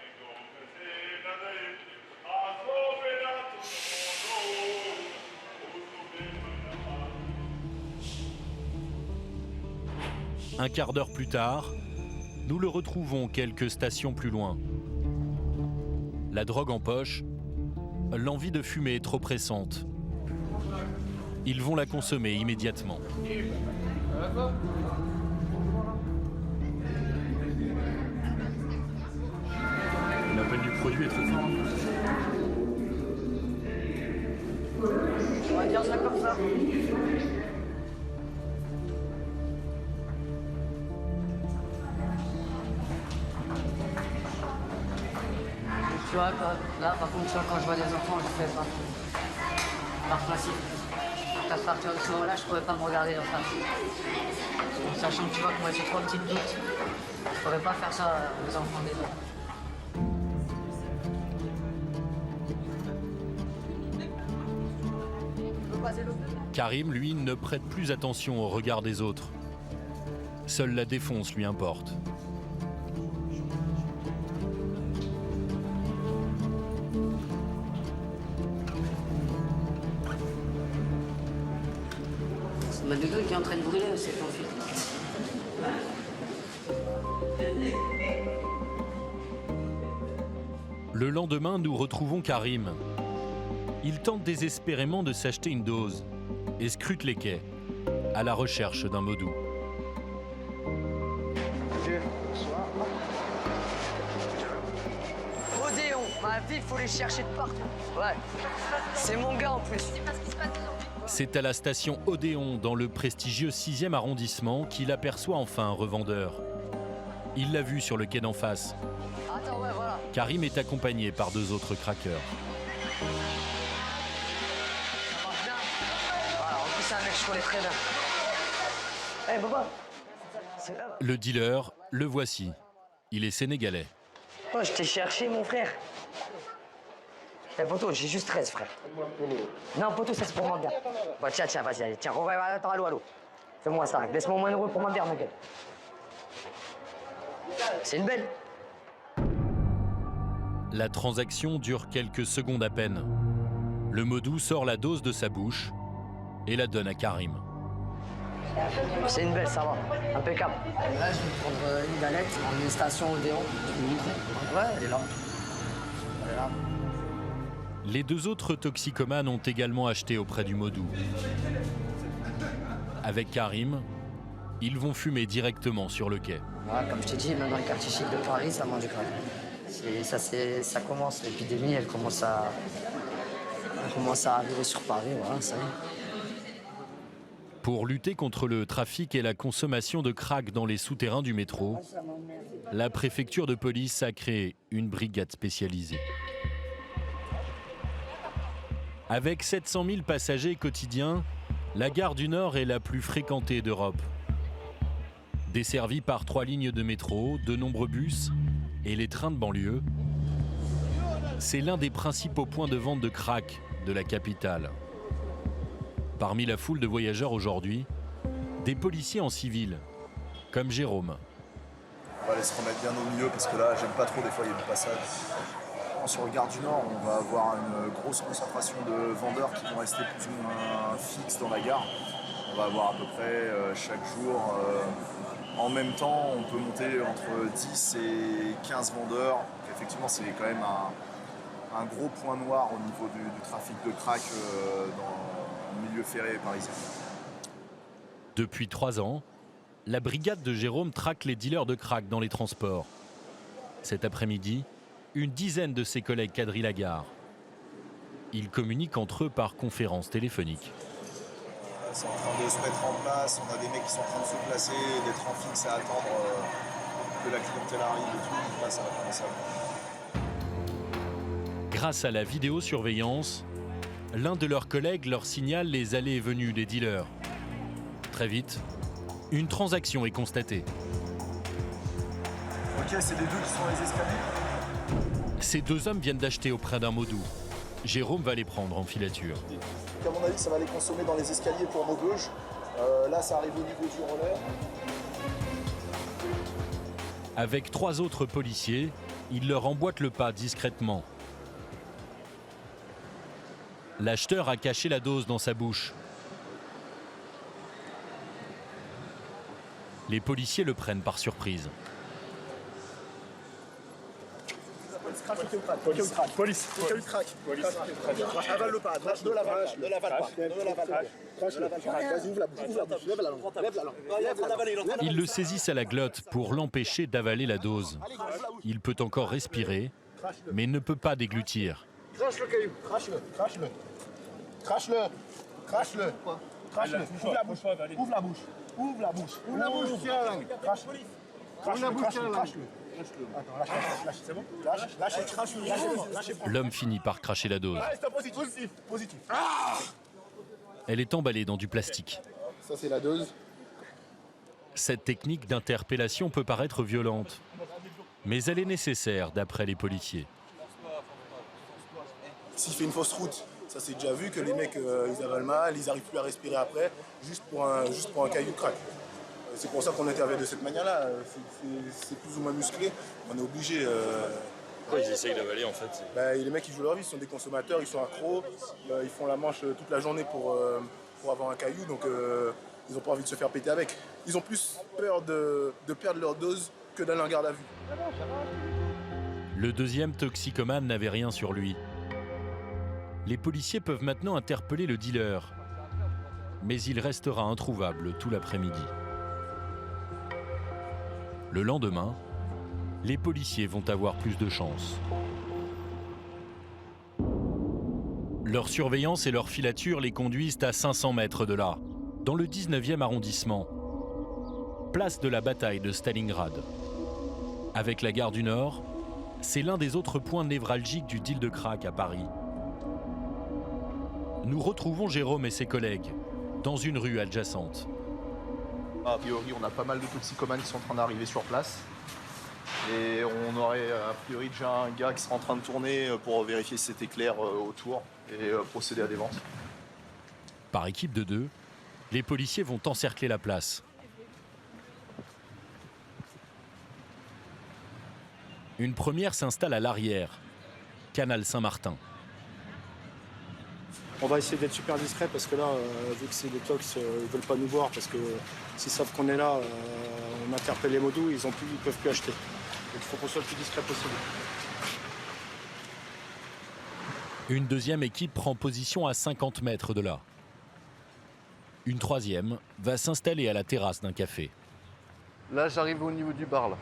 S1: Un quart d'heure plus tard, nous le retrouvons quelques stations plus loin. La drogue en poche, l'envie de fumer est trop pressante. Ils vont la consommer immédiatement. L'appel du produit est trop fort.
S2: On va dire ça comme ça. Tu vois, là, par contre, tu vois, quand je vois des enfants, je fais pas. Par principe. À partir de ce moment-là, je ne pourrais pas me regarder en face. Sachant que tu vois que moi, j'ai 3 petites doutes. Je ne pourrais pas faire ça aux enfants des autres.
S1: Karim, lui, ne prête plus attention au regard des autres. Seule la défonce lui importe.
S2: C'est ma doudou qui est en train de brûler, c'est ton fils.
S1: Le lendemain, nous retrouvons Karim. Il tente désespérément de s'acheter une dose et scrute les quais, à la recherche d'un modou.
S2: Odéon, ma vie, il faut les chercher de partout. Ouais, c'est mon gars en plus.
S1: C'est à la station Odéon, dans le prestigieux 6e arrondissement, qu'il aperçoit enfin un revendeur. Il l'a vu sur le quai d'en face.
S2: Attends, ouais, voilà.
S1: Karim est accompagné par 2 autres craqueurs.
S2: Voilà, en plus, c'est un mec que je connais très bien. Hey, Boba, c'est là.
S1: Le dealer, le voici. Il est sénégalais.
S2: Oh, je t'ai cherché, mon frère. Eh, poto, j'ai juste 13, frère. Non, poto, ça c'est pour ma bière. Bah, tiens, vas-y, allez, tiens, attends, allô. Fais-moi ça, laisse-moi au moins €1 pour ma bière, ma gueule. C'est une belle.
S1: La transaction dure quelques secondes à peine. Le modou sort la dose de sa bouche et la donne à Karim.
S2: C'est une belle, ça va. Impeccable. Là, je vais prendre une galette en une station Odéon. Ouais, elle est là. Elle est là.
S1: Les 2 autres toxicomanes ont également acheté auprès du modou. Avec Karim, ils vont fumer directement sur le quai.
S2: Ouais, comme je t'ai dit, même dans le quartier chic de Paris, ça mange du crack. Ça commence, l'épidémie, elle commence à arriver sur Paris, voilà, ça y est.
S1: Pour lutter contre le trafic et la consommation de crack dans les souterrains du métro, la préfecture de police a créé une brigade spécialisée. Avec 700 000 passagers quotidiens, la gare du Nord est la plus fréquentée d'Europe. Desservie par 3 lignes de métro, de nombreux bus et les trains de banlieue, c'est l'un des principaux points de vente de crack de la capitale. Parmi la foule de voyageurs aujourd'hui, des policiers en civil, comme Jérôme.
S19: On va aller se remettre bien au milieu parce que là, j'aime pas trop, des fois il y a du passage. Sur le Gare du Nord, on va avoir une grosse concentration de vendeurs qui vont rester plus ou moins fixes dans la gare. On va avoir à peu près chaque jour, en même temps, on peut monter entre 10 et 15 vendeurs. Donc, effectivement, c'est quand même un gros point noir au niveau du trafic de crack dans le milieu ferré parisien.
S1: Depuis 3 ans, la brigade de Jérôme traque les dealers de crack dans les transports. Cet après-midi, une dizaine de ses collègues quadrillent la gare. Ils communiquent entre eux par conférence téléphonique.
S19: C'est en train de se mettre en place, on a des mecs qui sont en train de se placer, d'être en fixe à attendre que la clientèle arrive et tout. Là, ça va commencer à...
S1: Grâce à la vidéosurveillance, l'un de leurs collègues leur signale les allées et venues des dealers. Très vite, une transaction est constatée.
S19: Ok, c'est les deux qui sont dans les escaliers.
S1: Ces 2 hommes viennent d'acheter auprès d'un Modou. Jérôme va les prendre en filature.
S19: À mon avis, ça va les consommer dans les escaliers pour Maubeuge. Là, ça arrive au niveau du relais.
S1: Avec 3 autres policiers, il leur emboîte le pas discrètement. L'acheteur a caché la dose dans sa bouche. Les policiers le prennent par surprise.
S19: Police. Avale-le pas, ne l'avale pas. Vas-y, ouvre la bouche, lève la langue.
S1: Ils le saisissent à la glotte pour l'empêcher d'avaler la dose. Il peut encore respirer, mais ne peut pas déglutir.
S19: Crache le caillou, crache-le. Ouvre la bouche, tiens la langue. Crache-le. Attends, lâche. C'est bon ? Lâche.
S1: L'homme finit par cracher la dose.
S19: Positif.
S1: Elle est emballée dans du plastique.
S19: Ça, c'est la dose.
S1: Cette technique d'interpellation peut paraître violente, mais elle est nécessaire d'après les policiers.
S19: S'il fait une fausse route, ça c'est déjà vu que les mecs ils avalent mal, ils n'arrivent plus à respirer après, juste pour un caillou de crack. C'est pour ça qu'on intervient de cette manière-là. C'est plus ou moins musclé. On est obligé.
S20: Pourquoi ils essayent d'avaler en fait?
S19: Les mecs, ils jouent leur vie. Ce sont des consommateurs, ils sont accros. Ils font la manche toute la journée pour avoir un caillou. Donc, ils n'ont pas envie de se faire péter avec. Ils ont plus peur de perdre leur dose que d'aller en garde à vue.
S1: Le deuxième toxicomane n'avait rien sur lui. Les policiers peuvent maintenant interpeller le dealer. Mais il restera introuvable tout l'après-midi. Le lendemain, les policiers vont avoir plus de chance. Leur surveillance et leur filature les conduisent à 500 mètres de là, dans le 19e arrondissement, place de la bataille de Stalingrad. Avec la gare du Nord, c'est l'un des autres points névralgiques du deal de crack à Paris. Nous retrouvons Jérôme et ses collègues dans une rue adjacente.
S7: A priori, on a pas mal de toxicomanes qui sont en train d'arriver sur place. Et on aurait a priori déjà un gars qui sera en train de tourner pour vérifier si c'était clair autour et procéder à des ventes.
S1: Par équipe de 2, les policiers vont encercler la place. Une première s'installe à l'arrière, canal Saint-Martin.
S10: On va essayer d'être super discret parce que là, vu que c'est des tox, ils ne veulent pas nous voir parce que s'ils savent qu'on est là, on interpelle les modus, ils ne peuvent plus acheter. Donc il faut qu'on soit le plus discret possible.
S1: Une deuxième équipe prend position à 50 mètres de là. Une troisième va s'installer à la terrasse d'un café.
S7: Là, j'arrive au niveau du bar, là.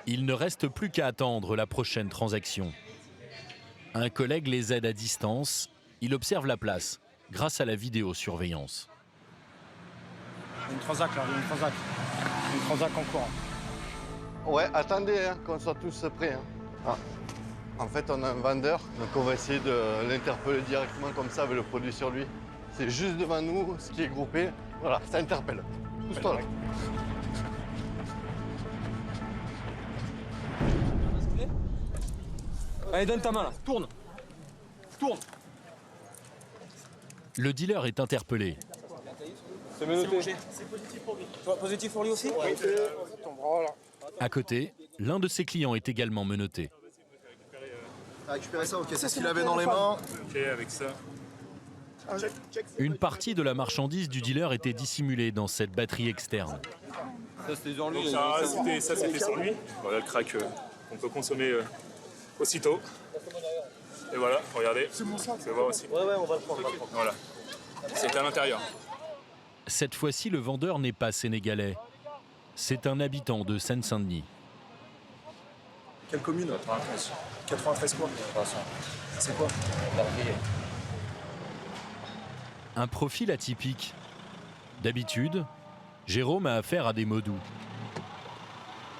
S1: Il ne reste plus qu'à attendre la prochaine transaction. Un collègue les aide à distance. Il observe la place grâce à la vidéosurveillance.
S10: Une transac là, une transac. une transaction en cours.
S21: Ouais, attendez hein, qu'on soit tous prêts. Hein. Ah. En fait, on a un vendeur, donc on va essayer de l'interpeller directement comme ça avec le produit sur lui. C'est juste devant nous, ce qui est groupé. Voilà, ça interpelle. Pousse-toi là.
S22: Allez, donne ta main là, tourne. Tourne.
S1: Le dealer est interpellé.
S22: C'est menotté. C'est positif pour lui. Positif pour lui aussi? Oui.
S1: À côté, l'un de ses clients est également menotté.
S19: Récupérer ça, ok, c'est ce qu'il avait dans les mains.
S11: Ok, avec ça.
S1: Une partie de la marchandise du dealer était dissimulée dans cette batterie externe.
S22: Ça, c'était sur lui.
S11: Ça, c'était sur lui. Voilà le crack qu'on peut consommer aussitôt. Et voilà, regardez. C'est mon sac. Tu vas voir aussi.
S22: Ouais, on va le prendre.
S11: Voilà. C'est à l'intérieur.
S1: Cette fois-ci, le vendeur n'est pas sénégalais. C'est un habitant de Seine-Saint-Denis.
S19: Quelle commune? 93. 93 quoi? C'est quoi?
S1: Un profil atypique. D'habitude, Jérôme a affaire à des modous.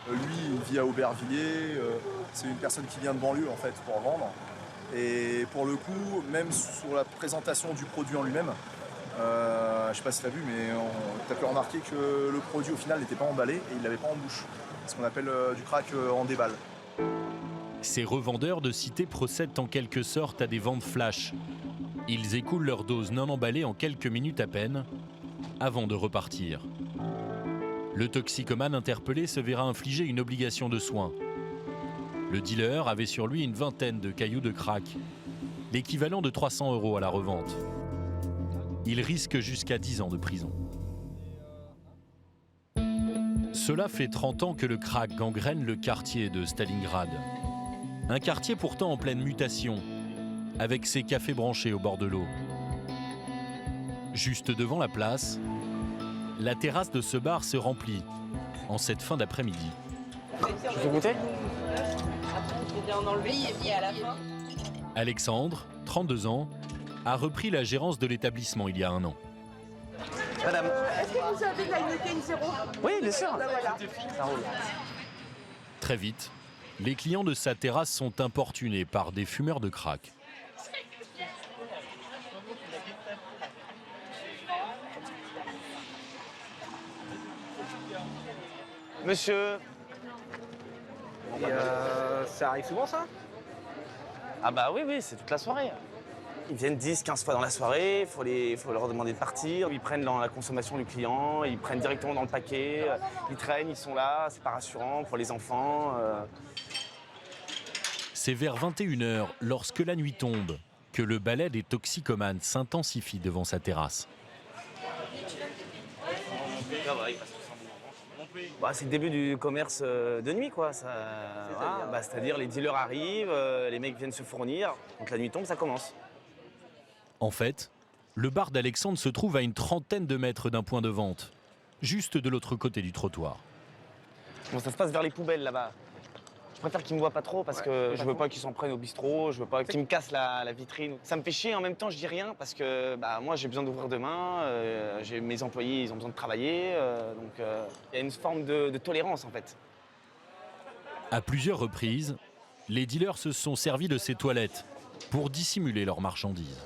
S19: Lui, il vit à Aubervilliers. C'est une personne qui vient de banlieue en fait pour vendre. Et pour le coup, même sur la présentation du produit en lui-même, je sais pas si tu as vu, mais tu as pu remarquer que le produit au final n'était pas emballé et il l'avait pas en bouche. C'est ce qu'on appelle du crack en déballe.
S1: Ces revendeurs de cité procèdent en quelque sorte à des ventes flash. Ils écoulent leur dose non emballée en quelques minutes à peine, avant de repartir. Le toxicomane interpellé se verra infliger une obligation de soins. Le dealer avait sur lui une vingtaine de cailloux de crack, l'équivalent de 300 € à la revente. Il risque jusqu'à 10 ans de prison. Cela fait 30 ans que le crack gangrène le quartier de Stalingrad. Un quartier pourtant en pleine mutation, avec ses cafés branchés au bord de l'eau. Juste devant la place, la terrasse de ce bar se remplit en cette fin d'après-midi.
S22: Tu veux goûter?
S1: Alexandre, 32 ans, a repris la gérance de l'établissement il y a un an.
S22: Madame.
S23: Est-ce que vous avez de la Heineken 0?
S22: Oui, bien sûr.
S23: Ben voilà.
S22: Ça roule.
S1: Très vite, les clients de sa terrasse sont importunés par des fumeurs de crack.
S22: Monsieur. Et ça arrive souvent ça? Ah bah oui, c'est toute la soirée. Ils viennent 10-15 fois dans la soirée, il faut leur demander de partir. Ils prennent dans la consommation du client, ils prennent directement dans le paquet, ils traînent, ils sont là, c'est pas rassurant pour les enfants.
S1: C'est vers 21 h, lorsque la nuit tombe, que le balai des toxicomanes s'intensifie devant sa terrasse.
S22: Bah, c'est le début du commerce de nuit, quoi. C'est-à-dire les dealers arrivent, les mecs viennent se fournir, donc la nuit tombe, ça commence.
S1: En fait, le bar d'Alexandre se trouve à une trentaine de mètres d'un point de vente, juste de l'autre côté du trottoir.
S22: Bon, ça se passe vers les poubelles là-bas. Je préfère qu'ils me voient pas trop parce que je veux pas qu'ils s'en prennent au bistrot, je veux pas qu'ils me cassent la vitrine. Ça me fait chier, en même temps je dis rien parce que moi j'ai besoin d'ouvrir demain, mes employés ils ont besoin de travailler, donc il y a une forme de tolérance en fait.
S1: À plusieurs reprises, les dealers se sont servis de ces toilettes pour dissimuler leurs marchandises.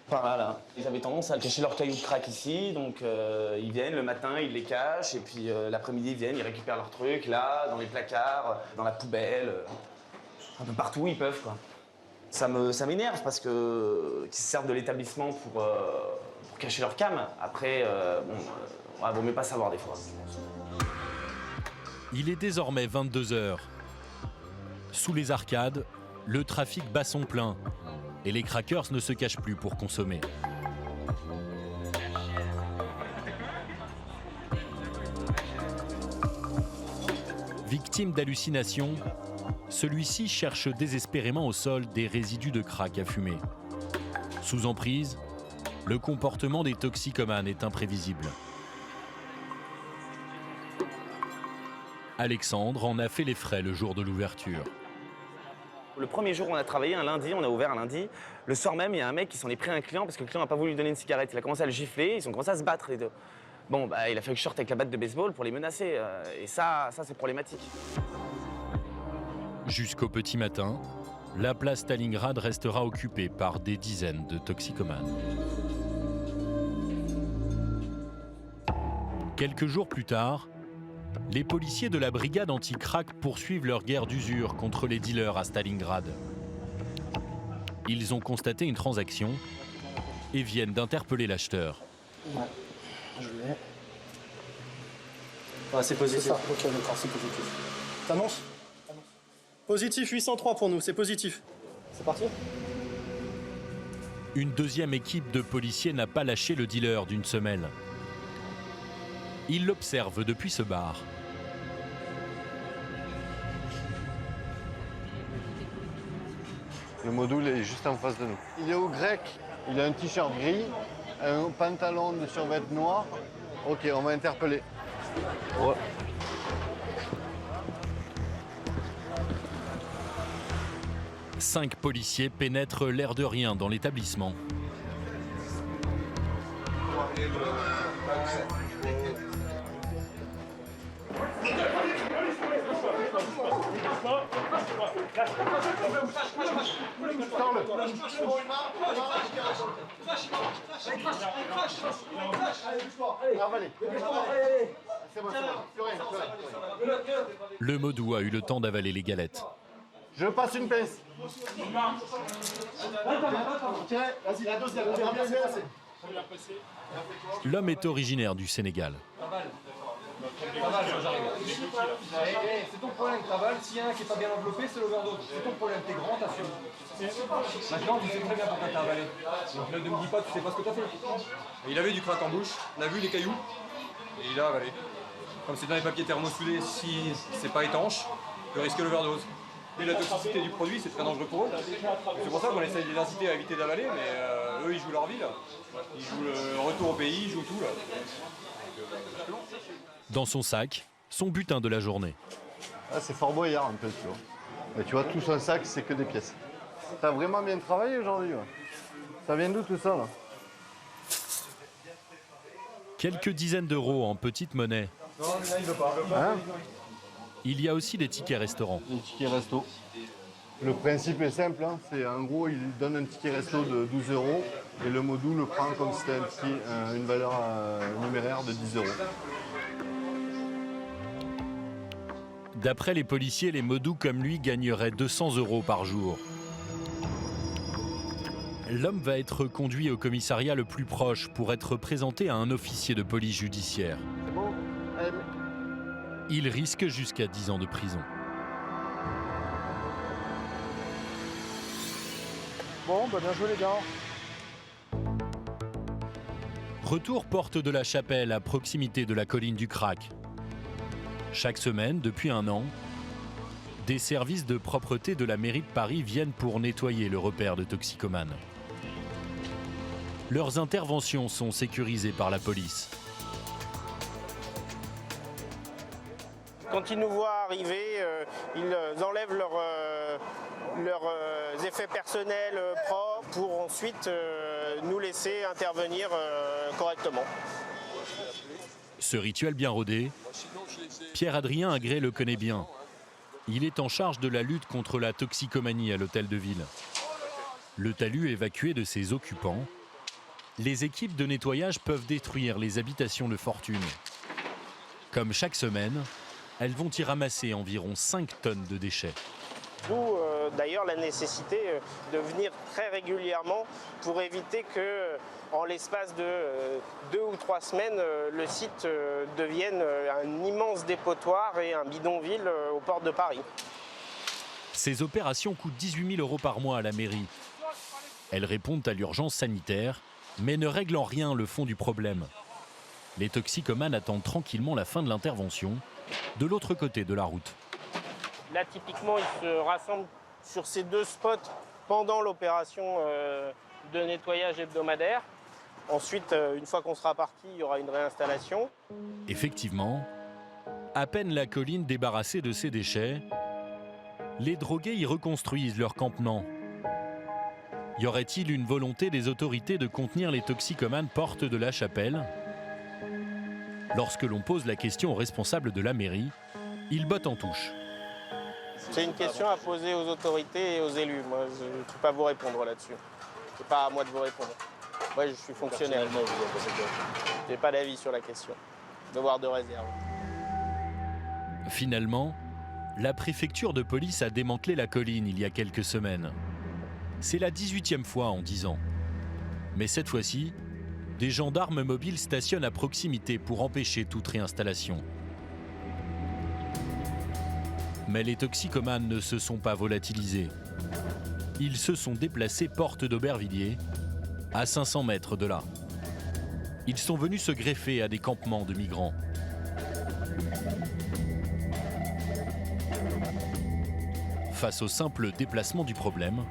S22: Voilà. Ils avaient tendance à cacher leurs cailloux de crack ici, donc ils viennent le matin, ils les cachent, et puis l'après-midi ils viennent, ils récupèrent leurs trucs là, dans les placards, dans la poubelle, un peu partout où ils peuvent quoi. Ça m'énerve parce que qu'ils se servent de l'établissement pour cacher leur cam. Après, vaut mieux pas savoir des fois.
S1: Il est désormais 22 h. Sous les arcades, le trafic bat son plein. Et les crackers ne se cachent plus pour consommer. Victime d'hallucinations, celui-ci cherche désespérément au sol des résidus de crack à fumer. Sous emprise, le comportement des toxicomanes est imprévisible. Alexandre en a fait les frais le jour de l'ouverture.
S22: Le premier jour où on a travaillé, un lundi, on a ouvert un lundi. Le soir même, il y a un mec qui s'en est pris à un client parce que le client n'a pas voulu lui donner une cigarette. Il a commencé à le gifler, ils ont commencé à se battre les deux. Bon, bah, il a fallu que je sorte avec la batte de baseball pour les menacer. Et ça c'est problématique.
S1: Jusqu'au petit matin, la place Stalingrad restera occupée par des dizaines de toxicomanes. Quelques jours plus tard, les policiers de la brigade anti-crack poursuivent leur guerre d'usure contre les dealers à Stalingrad. Ils ont constaté une transaction et viennent d'interpeller l'acheteur.
S10: Ouais, je l'ai. Ouais, c'est positif. C'est ça, ok, d'accord, c'est positif. T'annonces ? Positif 803 pour nous, c'est positif. C'est parti ?
S1: Une deuxième équipe de policiers n'a pas lâché le dealer d'une semelle. Ils l'observent depuis ce bar.
S21: Le module est juste en face de nous. Il est au grec, il a un t-shirt gris, un pantalon de survêt noir. Ok, on va interpeller. Ouais.
S1: Cinq policiers pénètrent l'air de rien dans l'établissement. Le Modou a eu le temps d'avaler les galettes.
S21: Je passe une pince.
S1: L'homme est originaire du Sénégal.
S9: C'est ton problème, t'avales. S'il y en a un qui n'est pas bien enveloppé, c'est l'overdose. C'est ton problème, t'es grand, t'assumes. Maintenant, tu sais très bien pourquoi t'as avalé. Donc là, ne me dis pas, tu sais pas ce que t'as fait. Et il avait du crack en bouche, on a vu les cailloux, et il a avalé. Comme c'est dans les papiers thermosoulés, si c'est pas étanche, il peut risquer l'overdose. Et la toxicité du produit, c'est très dangereux pour eux. C'est pour ça qu'on essaie de les inciter à éviter d'avaler, mais eux, ils jouent leur vie, là. Ils jouent le retour au pays, ils jouent tout, là.
S1: Dans son sac, son butin de la journée.
S21: Ah, c'est Fort Boyard un peu, tu vois. Mais tu vois, tout son sac, c'est que des pièces. T'as vraiment bien travaillé aujourd'hui, ouais. Ça vient d'où tout ça, là?
S1: Quelques dizaines d'euros en petite monnaie.
S9: Non, là, il veut pas.
S21: Hein?
S1: Il y a aussi des tickets restaurants.
S21: Des tickets resto. Le principe est simple, hein. C'est en gros, il donne un ticket resto de 12 euros et le Modou le prend comme si c'était une valeur numéraire de 10 euros.
S1: D'après les policiers, les Modous comme lui gagneraient 200 euros par jour. L'homme va être conduit au commissariat le plus proche pour être présenté à un officier de police judiciaire.
S21: C'est bon? Allez.
S1: Il risque jusqu'à 10 ans de prison.
S10: Bon, bah bien joué les gars.
S1: Retour porte de la Chapelle, à proximité de la colline du Crac. Chaque semaine, depuis un an, des services de propreté de la mairie de Paris viennent pour nettoyer le repère de toxicomanes. Leurs interventions sont sécurisées par la police.
S14: Quand ils nous voient arriver, ils enlèvent leurs effets personnels propres pour ensuite nous laisser intervenir correctement.
S1: Ce rituel bien rodé, Pierre-Adrien Agré le connaît bien. Il est en charge de la lutte contre la toxicomanie à l'hôtel de ville. Le talus évacué de ses occupants, les équipes de nettoyage peuvent détruire les habitations de fortune. Comme chaque semaine, elles vont y ramasser environ 5 tonnes de déchets.
S14: D'où d'ailleurs la nécessité de venir très régulièrement pour éviter que, en l'espace de 2 ou 3 semaines, le site devienne un immense dépotoir et un bidonville aux portes de Paris.
S1: Ces opérations coûtent 18 000 euros par mois à la mairie. Elles répondent à l'urgence sanitaire, mais ne règlent en rien le fond du problème. Les toxicomanes attendent tranquillement la fin de l'intervention, de l'autre côté de la route.
S14: Là, typiquement, ils se rassemblent sur ces 2 spots pendant l'opération de nettoyage hebdomadaire. Ensuite, une fois qu'on sera parti, il y aura une réinstallation.
S1: Effectivement, à peine la colline débarrassée de ses déchets, les drogués y reconstruisent leur campement. Y aurait-il une volonté des autorités de contenir les toxicomanes porte de la Chapelle ? Lorsque l'on pose la question aux responsables de la mairie, ils bottent en touche.
S14: C'est une question à poser aux autorités et aux élus. Moi, je ne peux pas vous répondre là-dessus. C'est pas à moi de vous répondre. Moi, je suis fonctionnaire. Je n'ai pas d'avis sur la question. Devoir de réserve.
S1: Finalement, la préfecture de police a démantelé la colline il y a quelques semaines. C'est la 18e fois en 10 ans. Mais cette fois-ci, des gendarmes mobiles stationnent à proximité pour empêcher toute réinstallation. Mais les toxicomanes ne se sont pas volatilisés. Ils se sont déplacés porte d'Aubervilliers, à 500 mètres de là. Ils sont venus se greffer à des campements de migrants. Face au simple déplacement du problème,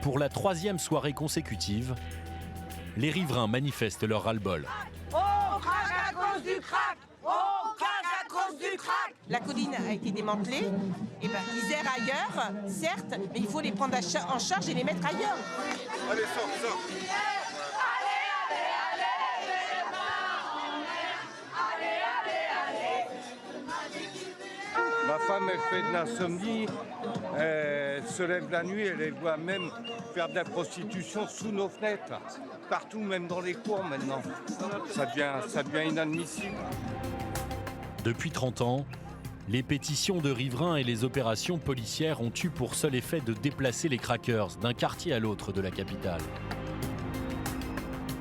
S1: pour la 3e soirée consécutive, les riverains manifestent leur ras-le-bol.
S23: On craque à cause du crack. On craque à cause du crack. La colline a été démantelée. Et ben, ils errent ailleurs, certes, mais il faut les prendre en charge et les mettre ailleurs.
S12: Allez, sors.
S5: Ma femme, elle fait de l'insomnie, elle se lève la nuit, elle voit même faire de la prostitution sous nos fenêtres, partout, même dans les cours maintenant. Ça devient inadmissible.
S1: Depuis 30 ans, les pétitions de riverains et les opérations policières ont eu pour seul effet de déplacer les crackers d'un quartier à l'autre de la capitale.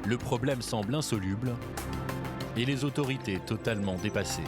S1: Le problème semble insoluble et les autorités totalement dépassées.